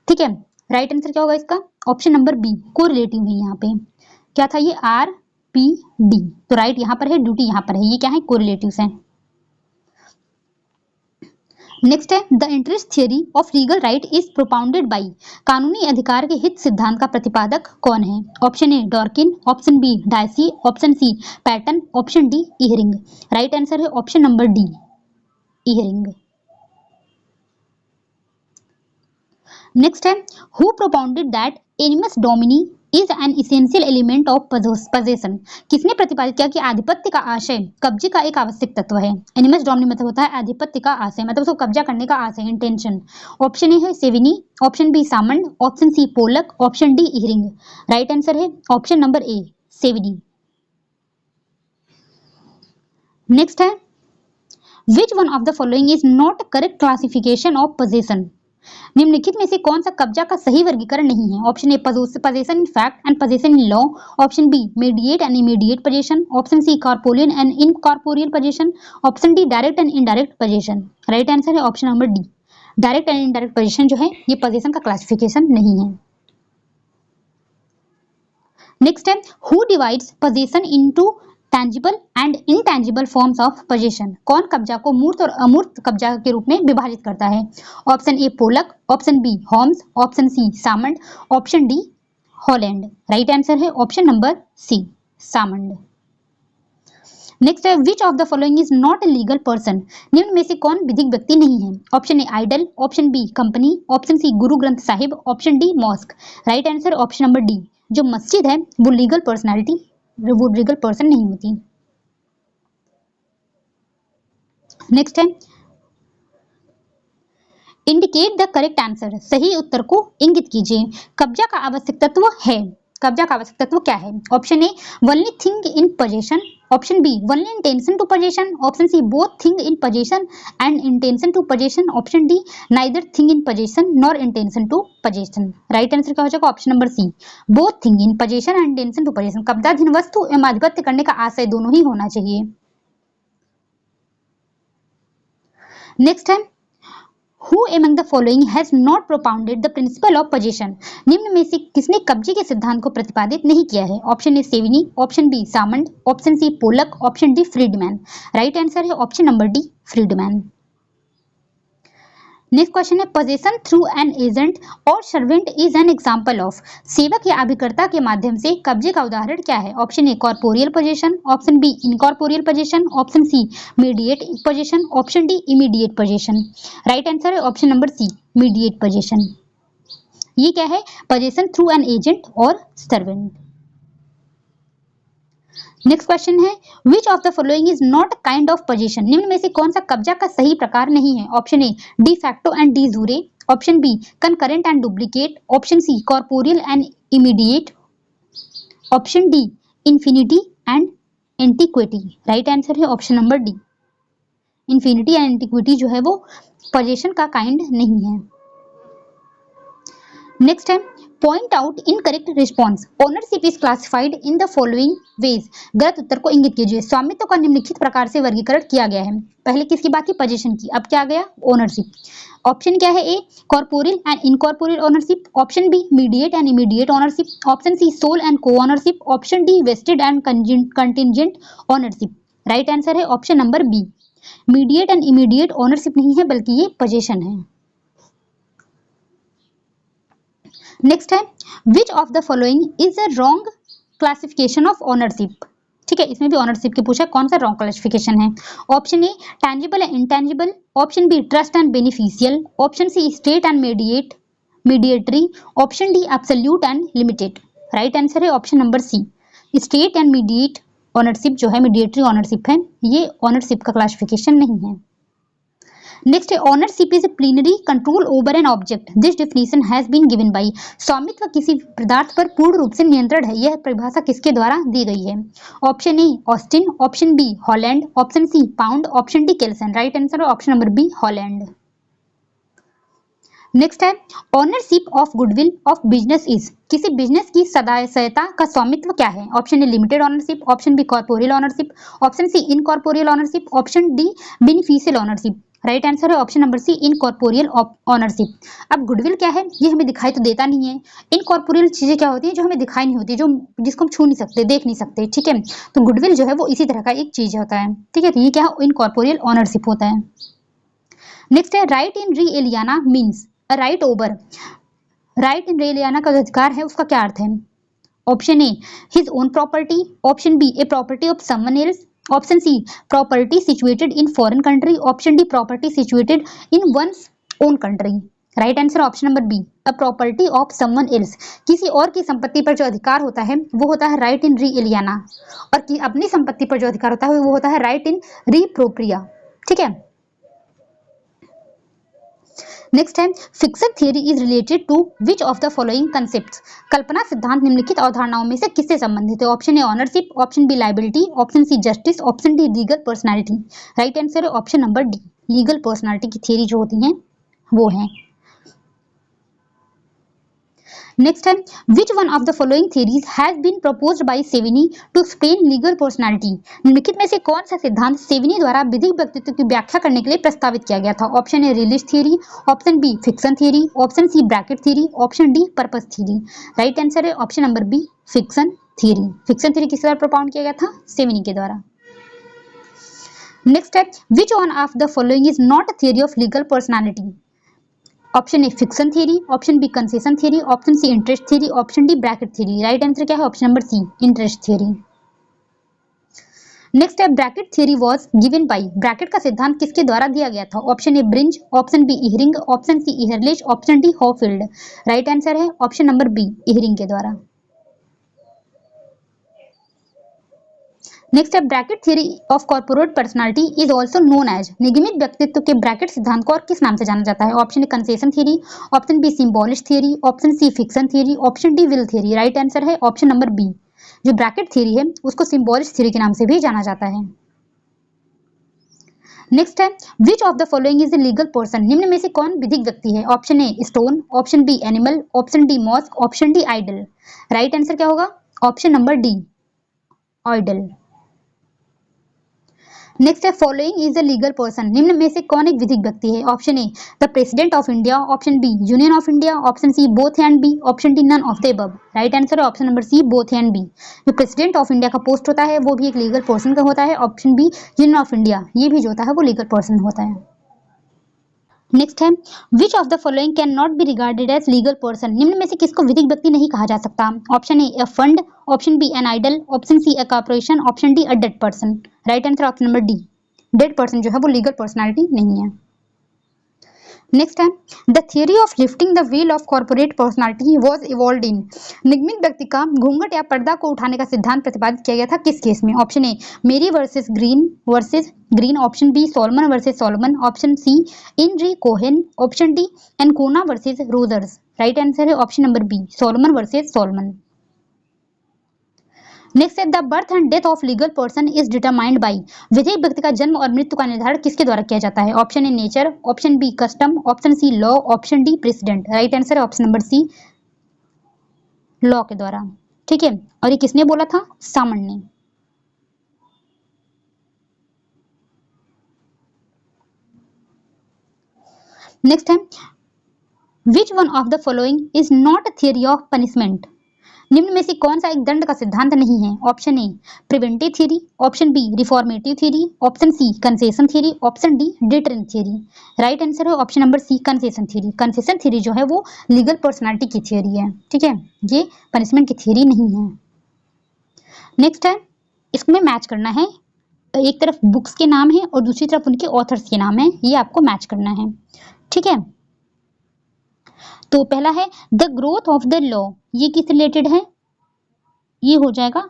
ठीक है, राइट आंसर क्या होगा इसका? ऑप्शन नंबर बी कोरिलेटिव है। यहाँ पे क्या था? ये RPD, तो राइट यहाँ पर है, ड्यूटी यहाँ पर है, ये क्या है? कोरिलेटिव्स हैं। नेक्स्ट है the interest theory of legal right is propounded by, कानूनी अधिकार के हित सिद्धांत का प्रतिपादक कौन है? Option A Dworkin, option B Dicey, option C Paton, option D Ihering. Right answer है option number D Ihering. Next है who propounded that animus domini is an essential element of possession, किसने प्रतिपादित किया कि आधिपत्य का आशय कब्जे का एक आवश्यक तत्व है? एनिमस डोमिनी मतलब होता है आधिपत्य का आशय, मतलब उसको कब्जा करने का आशय, इंटेंशन। ऑप्शन ए है Savigny, option B Salmond, option C Pollock, option D Ihering. Right answer है option number A Savigny. Next है which one of the following is not correct classification of possession, निम्नलिखित में से कौन सा कब्जा का सही वर्गीकरण नहीं है? Option A possession in fact and possession in law, option B mediate and immediate possession, option C corporeal and incorporeal possession, option D direct and indirect possession. Right answer है option number D direct and indirect possession जो है ये possession का classification नहीं है। Next है who divides possession into tangible and intangible forms of possession, कौन कब्जा को मूर्त और अमूर्त कब्जा के रूप में विभाजित करता है? Option A Pollock, option B Holmes, option C Salmond, option D Holland. Right answer है option number C Salmond. Next है which of the following is not a legal person, निम्न में से कौन विधिक व्यक्ति नहीं है? Option A idol, option B company, option C Guru Granth Sahib, option D mosque. Right answer option number D, जो मस्जिद है वो लीगल पर्सनैलिटी, वो लीगल पर्सन नहीं होती। नेक्स्ट है इंडिकेट द करेक्ट आंसर, सही उत्तर को इंगित कीजिए। कब्जा का आवश्यक तत्व है, कब्जा का आवश्यक तत्व क्या है? Option A only thing in possession, option B only intention to possession, option C both thing in possession and intention to possession, option D neither thing in possession nor intention to possession. Right answer क्या हो जाएगा? Option number C both thing in possession and intention to possession, कब्जाधीन वस्तु एवं आधिपत्य करने का आशय दोनों ही होना चाहिए। नेक्स्ट है Who among the following has not propounded the principle of possession, निम्न में से किसने कब्जे के सिद्धांत को प्रतिपादित नहीं किया है? Option A Savigny, option B Salmond, option C Pollock, option D Friedman. Right answer है option number D Friedman. Next question है पोजेशन थ्रू एन एजेंट और servant is an example of. सेवक या अभिकर्ता के माध्यम से कब्जे का उदाहरण क्या है? Option A corporeal possession, option B incorporeal possession, option C mediate possession, option D immediate possession. Right answer है option number C mediate possession. ये क्या है? पोजेशन थ्रू एन एजेंट और सर्वेंट। नेक्स्ट क्वेश्चन है which of the following is not kind of possession. निम्न में से कौन सा कब्जा का सही प्रकार नहीं है? Option A de facto and de jure, option B concurrent and duplicate, option C corporeal and immediate, option D infinity and antiquity. Right answer है option number D infinity and antiquity जो है वो पोजेशन का kind नहीं है। Next है point out incorrect response. Ownership is classified in the following veg. गलत उत्तर को इंगित कीजिए। स्वामित्व का निम्नलिखित प्रकार से वर्गीकरण किया गया है। पहले किसकी बात थी? पोजीशन की। अब क्या आ गया? ओनरशिप। ऑप्शन क्या है? A corporeal and incorporeal ownership, option B mediate and immediate ownership, option C sole and co ownership, option D vested and contingent ownership. Right answer है option number B mediate and immediate ownership नहीं है बल्कि ये possession है। Next है which of the following is a wrong classification of ownership. ठीक है, इसमें भी ओनरशिप की पूछा कौन सा रॉन्ग क्लासिफिकेशन है। Option A tangible and intangible, option B trust and beneficial, option C state and mediatory, option D absolute and limited. Right answer है option number C state and mediate ownership जो है mediatory ownership है, ये ownership का classification नहीं है। Next है ownership is a plenary control over an object. This definition has been given by. स्वामित्व किसी पदार्थ पर पूर्ण रूप से नियंत्रण है, यह परिभाषा किसके द्वारा दी गई है? Option A Austin, option B Holland, option C Pound, option D Kelsen. Right answer है option number B Holland. Next है ownership of goodwill of business is. किसी बिजनेस की सदायता का स्वामित्व क्या है? Option A limited ownership, option B corporeal ownership, option C incorporeal ownership, option D beneficial ownership. Right answer है option number C incorporeal ownership. अब गुडविल क्या है? ये हमें दिखाई तो देता नहीं है। इनकॉर्पोरियल चीजें क्या होती है? जो हमें दिखाई नहीं होती, जो जिसको हम छू नहीं सकते, देख नहीं सकते। ठीक है, तो गुडविल जो है वो इसी तरह का एक चीज होता है। ठीक है, तो ये क्या है? इनकॉर्पोरियल ओनरशिप होता है। नेक्स्ट है right in re aliena means a right over. Right in re aliena का जो अधिकार है उसका क्या अर्थ है? Option A his own property, option B a property of someone else, option C property situated in foreign country, option D property situated in one's own country. Right answer option number B a property of someone else. किसी और की संपत्ति पर जो अधिकार होता है वो होता है राइट इन री एलियाना, और कि अपनी संपत्ति पर जो अधिकार होता है वो होता है राइट इन री प्रोप्रिया। ठीक है। नेक्स्ट है fiction theory is related to which of the following concepts. कल्पना सिद्धांत निम्नलिखित अवधारणाओं में से किससे संबंधित है? Option A ownership, option B liability, option C justice, option D legal personality. Right answer है option number D legal personality की थियरी जो होती हैं वो है। नेक्स्ट है which one of the following theories has been proposed by Savigny to explain legal personality. निम्नलिखित में से कौन सा सिद्धांत सेविनी द्वारा विधिक व्यक्तित्व की व्याख्या करने के लिए प्रस्तावित किया गया था? Option A release theory, option B fiction theory, option C bracket theory, option D purpose theory. Right answer है option number B fiction theory. Fiction theory किस द्वारा प्रोपाउंड किया गया था? सेविनी के द्वारा। नेक्स्ट है which one of the following is not a theory of legal personality. Option A fiction theory, option B concession theory, option C interest theory, option D bracket theory. Right answer क्या है? Option number C interest theory. Next है bracket theory was given by. Bracket का सिद्धांत किसके द्वारा दिया गया था? Option A Brinz, option B Ihering, option C Ehrlich, option D Hohfeld. Right answer है ऑप्शन नंबर बी इहरिंग के द्वारा। नेक्स्ट है bracket theory of corporate personality is also known as. निगमित व्यक्तित्व के ब्रैकेट सिद्धांत को और किस नाम से जाना जाता है? Option A concession theory, option B symbolist theory, option C fiction theory, option D will theory. Right answer है ऑप्शन नंबर बी जो ब्रैकेट थियरी है उसको सिंबॉलिश थियरी के नाम से भी जाना जाता है। नेक्स्ट है which of the following is a legal person. निम्न में से कौन विधिक व्यक्ति है? Option A stone, option B animal, option D mosque, option D idol. Right answer क्या होगा? Option number D idol. Next है following is a legal person. निम्न में से कौन एक विधिक व्यक्ति है? Option A the president of India, option B union of India, option C both and B, option D none of the above. Right answer है option number C both and B. जो प्रेसिडेंट ऑफ इंडिया का post होता है वो भी एक legal person का होता है। Option B union of India ये भी जो होता है वो लीगल पर्सन होता है। नेक्स्ट है which of the following can not be regarded as legal person, निम्न में से किसको विधिक व्यक्ति नहीं कहा जा सकता? Option A a fund, option B an idol, option C a corporation, option D a dead person. Right answer option number D, dead person जो है वो लीगल पर्सनालिटी नहीं है। नेक्स्ट है the theory of lifting the veil of corporate personality was evolved in, निगमित व्यक्ति का घूंघट या पर्दा को उठाने का सिद्धांत प्रतिपादित किया गया था किस केस में? Option A Mary versus Green, option B Salomon versus Salomon, option C in re Cohen, option D Ancona versus Rogers. Right answer है option number B, Salomon versus Salomon. Next है the birth and death of legal person is determined by, विधेयक व्यक्ति का जन्म और मृत्यु का निर्धारण किसके द्वारा किया जाता है? Option A nature, option B custom, option C law, option D president. Right answer है ऑप्शन नंबर सी, लॉ के द्वारा। ठीक है, और ये किसने बोला था? सामन ने। नेक्स्ट है which one of the following is not a theory of punishment, निम्न में से कौन सा एक दंड का सिद्धांत नहीं है? Option A preventive theory, option B reformative theory, option C concession theory, option D deterrent theory. Right answer है option number C concession theory. Concession theory जो है वो लीगल पर्सनालिटी की थ्योरी है। ठीक है, ये पनिशमेंट की थ्योरी नहीं है। नेक्स्ट है इसमें मैच करना है, एक तरफ बुक्स के नाम है और दूसरी तरफ उनके ऑथर्स के नाम है, ये आपको मैच करना है। ठीक है, तो पहला है the growth of the law, ये किस रिलेटेड है? ये हो जाएगा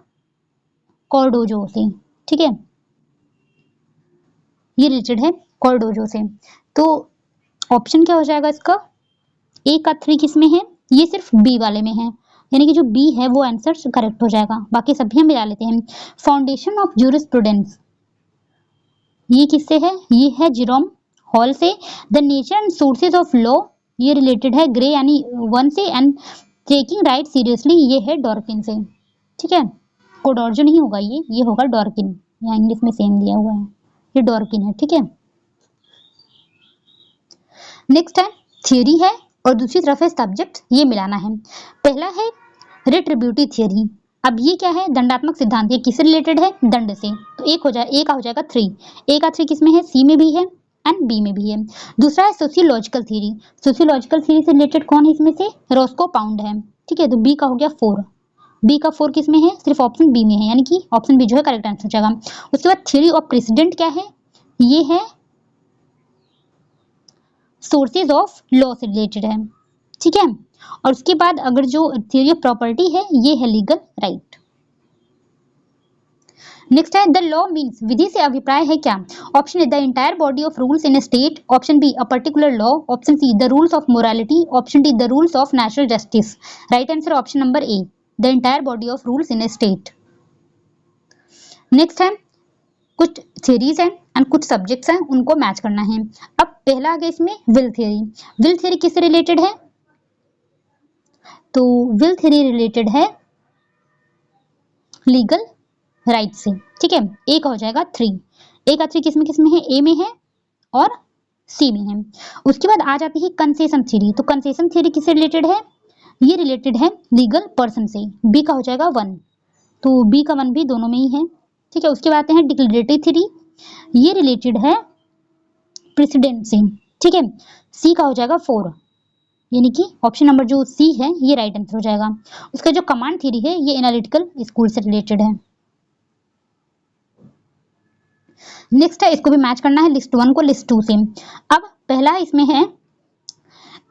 कॉर्डोजो से। ठीक है, ये रिलेटेड है कॉर्डोजो से। तो ऑप्शन क्या हो जाएगा इसका? ए का 3 किस में है? ये सिर्फ बी वाले में है, यानी कि जो बी है वो आंसर करेक्ट हो जाएगा, बाकी सभी हम मिला लेते हैं। फाउंडेशन ऑफ जूरिस्प्रूडेंस, ये किससे है? ये है जेरोम हॉल से। The nature and sources of law, ये रिलेटेड है ग्रे यानी 1 से, एंड टेकिंग राइट सीरियसली, ये है डॉर्किन से। ठीक है, कोडॉर्जो नहीं होगा, ये होगा डॉर्किन, यहाँ इंग्लिश में सेम दिया हुआ है, ये डॉर्किन है। ठीक है, नेक्स्ट है थियरी है और दूसरी तरफ है सब्जेक्ट, ये मिलाना है। पहला है रिट्रिब्यूटिव थियरी, अब ये क्या है? दंडात्मक सिद्धांत, ये किससे रिलेटेड है? दंड से। तो एक हो जाए, ए का हो जाएगा 3, ए का 3 किस में है? सी में भी है एंड बी में भी है। दूसरा है सोशियोलॉजिकल थ्योरी, सोशियोलॉजिकल थ्योरी से रिलेटेड कौन है इसमें से? रोस्को पाउंड है। ठीक है, तो बी का हो गया 4, बी का 4 किस में है? सिर्फ ऑप्शन बी में है, यानी कि ऑप्शन बी जो है करेक्ट आंसर हो जाएगा। उसके बाद थ्योरी ऑफ प्रेसिडेंट क्या है? ये है सोर्सेज ऑफ लॉ से रिलेटेड है। ठीक है, और उसके बाद अगर जो थ्योरी ऑफ प्रॉपर्टी है ये है लीगल राइट। नेक्स्ट है द लॉ मीन्स, विधि से अभिप्राय है क्या? Option A the entire body of rules in A state, option be a particular law, option C the rules of morality, option D the rules of natural justice. Right answer option number A, the entire body of rules in A state. Next है कुछ theories हैं and कुछ subjects हैं, उनको match करना है। अब पहला आ गया इसमें विल थ्योरी, विल थ्योरी किससे रिलेटेड है? तो विल थ्योरी रिलेटेड है लीगल राइट से। ठीक है, ए का हो जाएगा 3, ए का 3 किसमें है? ए में है और सी में है। उसके बाद आ जाती है कंसेशन थ्योरी, तो कंसेशन थ्योरी किससे रिलेटेड है? ये रिलेटेड है लीगल पर्सन से, बी का हो जाएगा 1, तो बी का 1 भी दोनों में ही है। ठीक है, उसके बाद आते हैं डिक्लेरेटिव थ्योरी, ये रिलेटेड है प्रेसिडेंट से। ठीक है, सी का हो जाएगा 4, यानी कि ऑप्शन नंबर जो सी है ये राइट आंसर हो जाएगा। उसका जो कमांड थ्योरी है ये एनालिटिकल स्कूल से रिलेटेड है। नेक्स्ट है, इसको भी मैच करना है लिस्ट 1 को लिस्ट 2 से। अब पहला इसमें है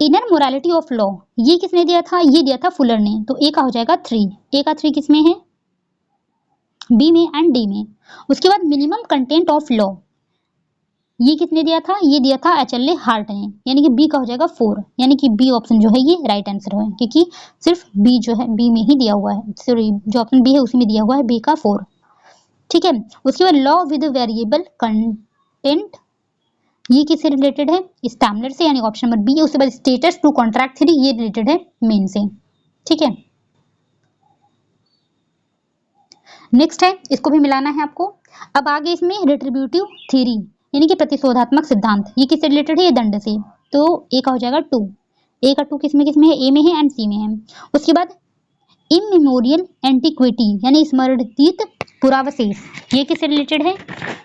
इनर मोरालिटी ऑफ लॉ, ये किसने दिया था? ये दिया था फुलर ने, तो ए का हो जाएगा 3, ए का 3 किसमें है? बी में एंड डी में। उसके बाद मिनिमम कंटेंट ऑफ लॉ, ये किसने दिया था? ये दिया था एचएलए हार्ट ने, यानी कि बी का हो जाएगा 4, यानी कि बी ऑप्शन जो है ये राइट आंसर है, क्योंकि सिर्फ बी जो है बी में ही दिया हुआ है, सॉरी जो ऑप्शन बी है उसी में दिया हुआ है बी का 4। ठीक है, उसके बाद लॉ विद वेरिएबल कंटेंट, ये किससे रिलेटेड है? स्टैमलर से, यानी ऑप्शन नंबर बी है। उसके बाद स्टेटस टू कॉन्ट्रैक्ट थ्योरी, ये रिलेटेड है मेन से। ठीक है, नेक्स्ट है, इसको भी मिलाना है आपको। अब आगे इसमें रिट्रिब्यूटिव थ्योरी, यानी कि प्रतिशोधात्मक सिद्धांत, ये किससे रिलेटेड है? ये दंड से, तो ए का हो जाएगा 2, ए का 2 किसमें है? ए में है एंड सी में है। उसके बाद इमेमोरियल एंटिक्विटी यानी स्मरणीत पुरावशेष, ये किससे रिलेटेड है?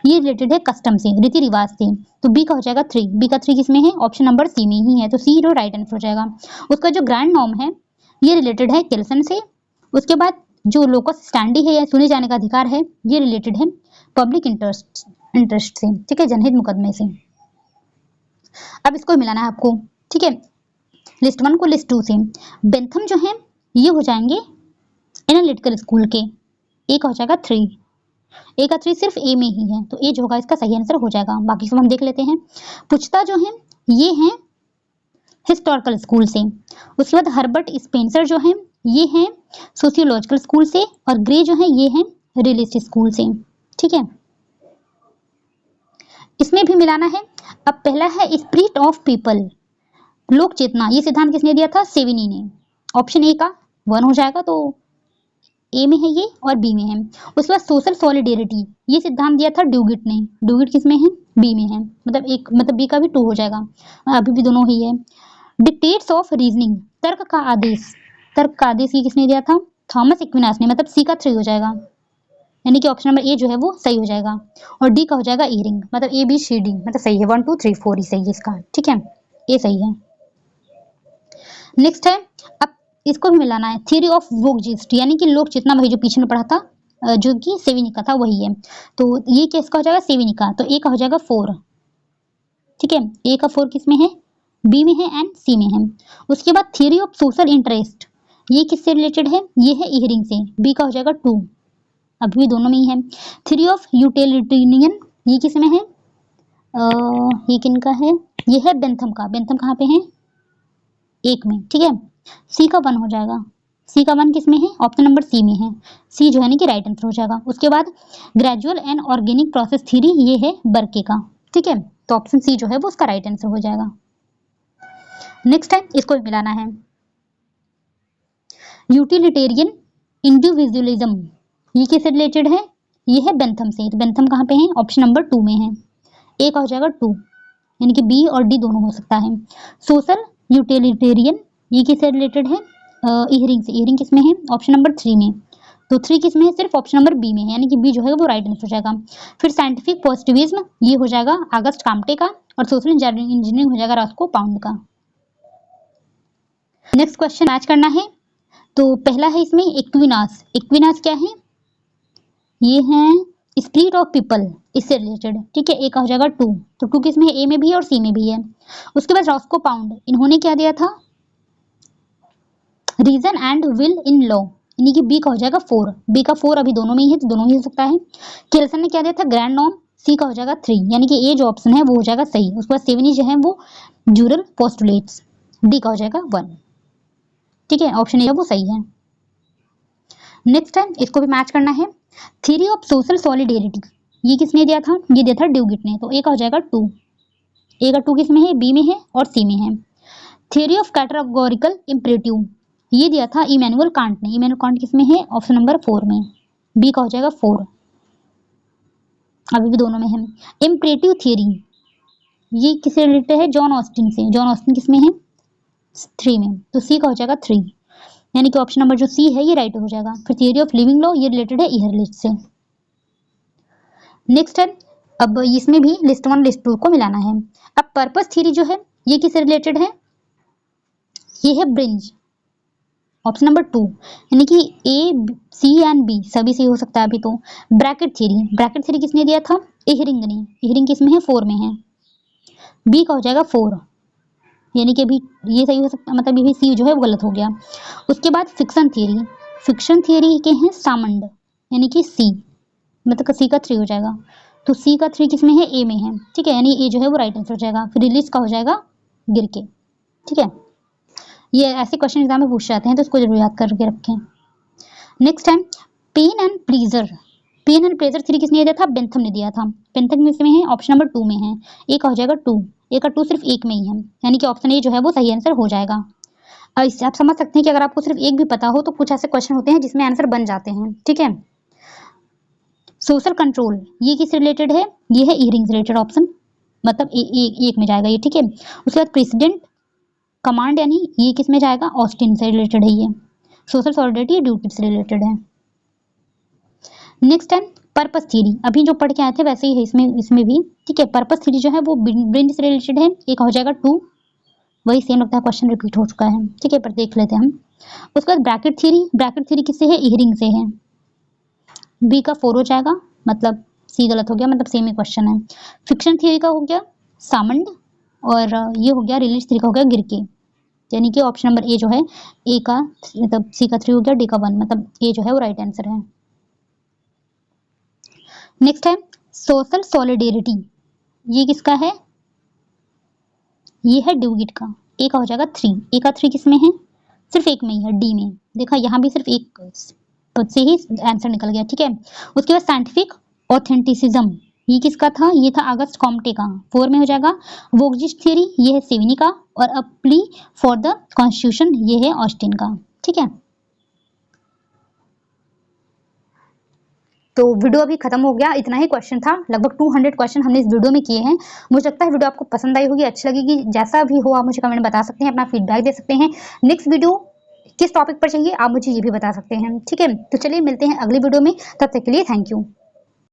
ये रिलेटेड है कस्टम से, रीति रिवाज से। तो बी का हो जाएगा 3, बी का 3 किसमें है? ऑप्शन नंबर सी में ही है, तो सी जो राइट आंसर हो जाएगा। उसका जो ग्रैंड नॉर्म है ये रिलेटेड है केल्सन से। उसके बाद जो लोकस स्टैंडी है या सुने जाने का अधिकार है ये रिलेटेड है पब्लिक इंटरेस्ट से, ठीक है, जनहित मुकदमे से। अब इसको मिलाना है आपको, ठीक है, लिस्ट 1 को लिस्ट 2 से। बेंथम जो है ये हो जाएंगे एनालिटिकल स्कूल के, ए का हो जाएगा 3, ए का 3 सिर्फ ए में ही है, तो ए जो होगा इसका सही आंसर हो जाएगा। बाकी सब हम देख लेते हैं। पुछता जो है ये है हिस्टोरिकल स्कूल से। उसके बाद हर्बर्ट स्पेंसर जो है ये है सोशियोलॉजिकल स्कूल से, और ग्रे जो है ये है रियलिस्ट स्कूल से, ठीक है। इसमें भी मिलाना है। अब पहला है स्पिरिट ऑफ पीपल, लोक चेतना, ये सिद्धांत किसने दिया था? सेविनी ने। ऑप्शन ए का 1 हो जाएगा, तो ए में है ये और बी में है। उसके बाद सोशल सॉलिडेरिटी, ये सिद्धांत दिया था ड्यूगिट ने। ड्यूगिट किस में है? बी में है, मतलब बी का भी 2 हो जाएगा, अभी भी दोनों ही है। डिक्टेट्स ऑफ रीजनिंग, तर्क का आदेश, तर्क का आदेश ये किसने दिया था? थॉमस एक्विनास ने, मतलब सी का 3 हो जाएगा, यानी कि ऑप्शन नंबर ए जो है वो सही हो जाएगा। और डी का हो जाएगा ईयरिंग, मतलब ए बी सी डी, मतलब सही है, 1 2 3 4 ही सही है इसका, ठीक है, ए सही है। नेक्स्ट है, अब इसको भी मिलाना है, थ्योरी ऑफ वोगजिस्ट, यानी कि लोक चेतना, वही जो पीछे में पढ़ा था, जो कि सेविनी का था वही है। तो ये किसका हो जाएगा? सेविनी का, तो ए का हो जाएगा 4, ठीक है, ए का 4 किस में है? बी में है एंड सी में है। उसके बाद थ्योरी ऑफ सोशल इंटरेस्ट, ये किससे रिलेटेड है? ये है ईयरिंग से, बी का हो जाएगा 2, अभी भी दोनों में ही है। थ्योरी ऑफ यूटिलिटेरियन, ये किस में है? ये किनका है? ये है बेंथम का। बेंथम कहाँ पे है? 1 में, ठीक है, सी का 1 हो जाएगा। सी का 1 किस में है? ऑप्शन नंबर सी में है, सी जो है ना कि राइट आंसर हो जाएगा। उसके बाद gradual and organic process theory, ये है बर्के का, ठीक है, तो ऑप्शन सी जो है वो उसका राइट आंसर हो जाएगा। नेक्स्ट टाइम इसको भी मिलाना है, यूटिलिटेरियन इंडिविजुअलिज्म, ये किससे रिलेटेड है? ये है बेंथम से, तो बेंथम कहाँ पे है? ऑप्शन नंबर 2 में है, ए का हो जाएगा 2, यानी कि बी और डी दोनों हो सकता है। सोशल यूटिलिटेरियन, ये किससे रिलेटेड है? ईयरिंग से, ईयरिंग किस में है? ऑप्शन नंबर 3 में, तो 3 किस में है? सिर्फ ऑप्शन नंबर बी में है, यानी कि बी जो है वो राइट आंसर हो जाएगा। फिर साइंटिफिक पॉजिटिविज्म, ये हो जाएगा अगस्त काम्टे का, और सोशल इंजीनियरिंग हो जाएगा रॉस्को पाउंड का। नेक्स्ट क्वेश्चन मैच करना है, तो पहला है इसमें एक्विनास। एक्विनास क्या है? ये है स्पिरिट ऑफ पीपल, इससे रिलेटेड, ठीक है, ए का हो जाएगा 2, तो 2 किस में है? ए में भी है और सी में भी है। उसके बाद रॉस्को पाउंड, इन्होंने क्या दिया था? Reason and will in law, यानी कि बी का हो जाएगा 4, बी का 4 अभी दोनों में ही है, तो दोनों ही हो सकता है। केल्सन ने क्या दिया था? ग्रैंड नॉर्म, सी का हो जाएगा 3, यानी कि ए जो ऑप्शन है वो हो जाएगा सही। उसके बाद सेवेनी जो है वो ड्यूरल पोस्टुलेट्स, डी का हो जाएगा 1, ठीक है, ऑप्शन ए वो सही है। नेक्स्ट टाइम इसको भी मैच करना है, थ्योरी ऑफ सोशल सॉलिडेरिटी, ये किसने दिया था? ये दिया था ड्यूगिट ने, तो ए का हो जाएगा 2, ए का 2 किस में है? बी में है और सी में है। थ्योरी ऑफ कैटेगोरिकल इंपरेटिव, ये दिया था इमैनुअल कांट ने, इमैनुअल कांट किस में है? ऑप्शन नंबर 4 में, बी का हो जाएगा 4, अभी भी दोनों में है। इंपरेटिव थ्योरी, ये किससे रिलेटेड है? जॉन ऑस्टिन से, जॉन ऑस्टिन किस में है? 3 में, तो सी का हो जाएगा 3, यानी कि ऑप्शन नंबर जो सी है ये राइट हो जाएगा। फिर थ्योरी ऑफ लिविंग लॉ, ये रिलेटेड है ईयरलिस्ट से। नेक्स्ट है, अब इसमें भी लिस्ट 1 लिस्ट 2 को मिलाना है। अब पर्पस थ्योरी जो है ये किससे रिलेटेड है? ये है ब्रिंज, ऑप्शन नंबर 2, यानी कि ए सी एंड बी सभी से हो सकता है अभी तो। ब्रैकेट थ्योरी, ब्रैकेट थ्योरी किसने दिया था? ईयरिंग ने, ईयरिंग किस में है? 4 में है, बी का हो जाएगा 4, यानी कि अभी ये सही हो सकता, मतलब ये भी सी जो है वो गलत हो गया। उसके बाद फिक्शन थ्योरी, फिक्शन थ्योरी के हैं सामंड, यानी कि सी, मतलब सी का 3 हो जाएगा, तो सी का 3 किस में है? ए में है, ठीक है, यानी ए जो है वो राइट आंसर हो जाएगा। फिर रिलीज का हो जाएगा गिर के, ठीक है, ये ऐसे क्वेश्चन एग्जाम में पूछ जाते हैं, तो इसको जरूर याद करके रखें। Next time pain and pleasure, pain and pleasure theory किसने दिया था? बेंथम ने दिया था, बेंथम किस में है? ऑप्शन नंबर 2 में है, ए का हो जाएगा 2, ए का 2 सिर्फ 1 में ही है, यानी कि ऑप्शन ए जो है वो सही आंसर हो जाएगा। अब इससे आप समझ सकते हैं कि अगर आपको सिर्फ एक भी पता हो तो कुछ ऐसे क्वेश्चन होते हैं जिसमें आंसर बन जाते हैं, ठीक है। सोशल कंट्रोल, ये किस रिलेटेड है? ये है ईयरिंग से रिलेटेड ऑप्शन, मतलब एक में जाएगा ये, ठीक है। उसके बाद प्रेसिडेंट कमांड, यानी ये किस में जाएगा? ऑस्टिन से रिलेटेड है ये। सोशल सॉलिडरिटी ड्यूटी से रिलेटेड है। नेक्स्ट है पर्पस थ्योरी, अभी जो पढ़ के आए थे वैसे ही है इसमें भी, ठीक है। पर्पस थ्योरी जो है वो ब्रेन से रिलेटेड है, एक हो जाएगा 2, वही सेम लगता है क्वेश्चन रिपीट हो चुका है, ठीक है, पर देख लेते हैं हम। उसके बाद ब्रैकेट थ्योरी किससे है, इयरिंग से है, बी का 4 हो जाएगा, मतलब सी गलत हो गया, मतलब सेम ही क्वेश्चन है। फिक्शन थ्योरी का हो गया सामंड, और ये हो गया रिलीज थ्योरी का हो गया गिरके, यानी कि ऑप्शन नंबर ए जो है, ए का मतलब सी का 3 हो गया, डी का 1, मतलब ए जो है वो राइट आंसर है। नेक्स्ट है सोशल सॉलिडेरिटी, ये किसका है, ये है ड्यूगिट का, ए का हो जाएगा 3, ए का 3 किस में है, सिर्फ एक में ही है, डी में, देखा यहाँ भी सिर्फ एक पद से ही आंसर निकल गया, ठीक है। उसके बाद साइंटिफिक ऑथेंटिसिज्म, ये किसका था, ये था अगस्त कॉम्टे का, 4 में हो जाएगा। वोगजिस्ट थ्योरी, ये है सेविनी का, और अ प्ली फॉर द कॉन्स्टिट्यूशन, ये है ऑस्टिन का, ठीक है। तो वीडियो अभी खत्म हो गया, इतना ही क्वेश्चन था, लगभग 200 क्वेश्चन हमने इस वीडियो में किए हैं। मुझे लगता है वीडियो आपको पसंद आई होगी, अच्छी लगेगी, जैसा भी हो आप मुझे कमेंट में बता सकते हैं, अपना फीडबैक दे सकते हैं। नेक्स्ट वीडियो किस टॉपिक पर चाहिए आप मुझे ये भी बता सकते हैं, ठीक है। तो चलिए मिलते हैं अगली वीडियो में, तब तक के लिए थैंक यू।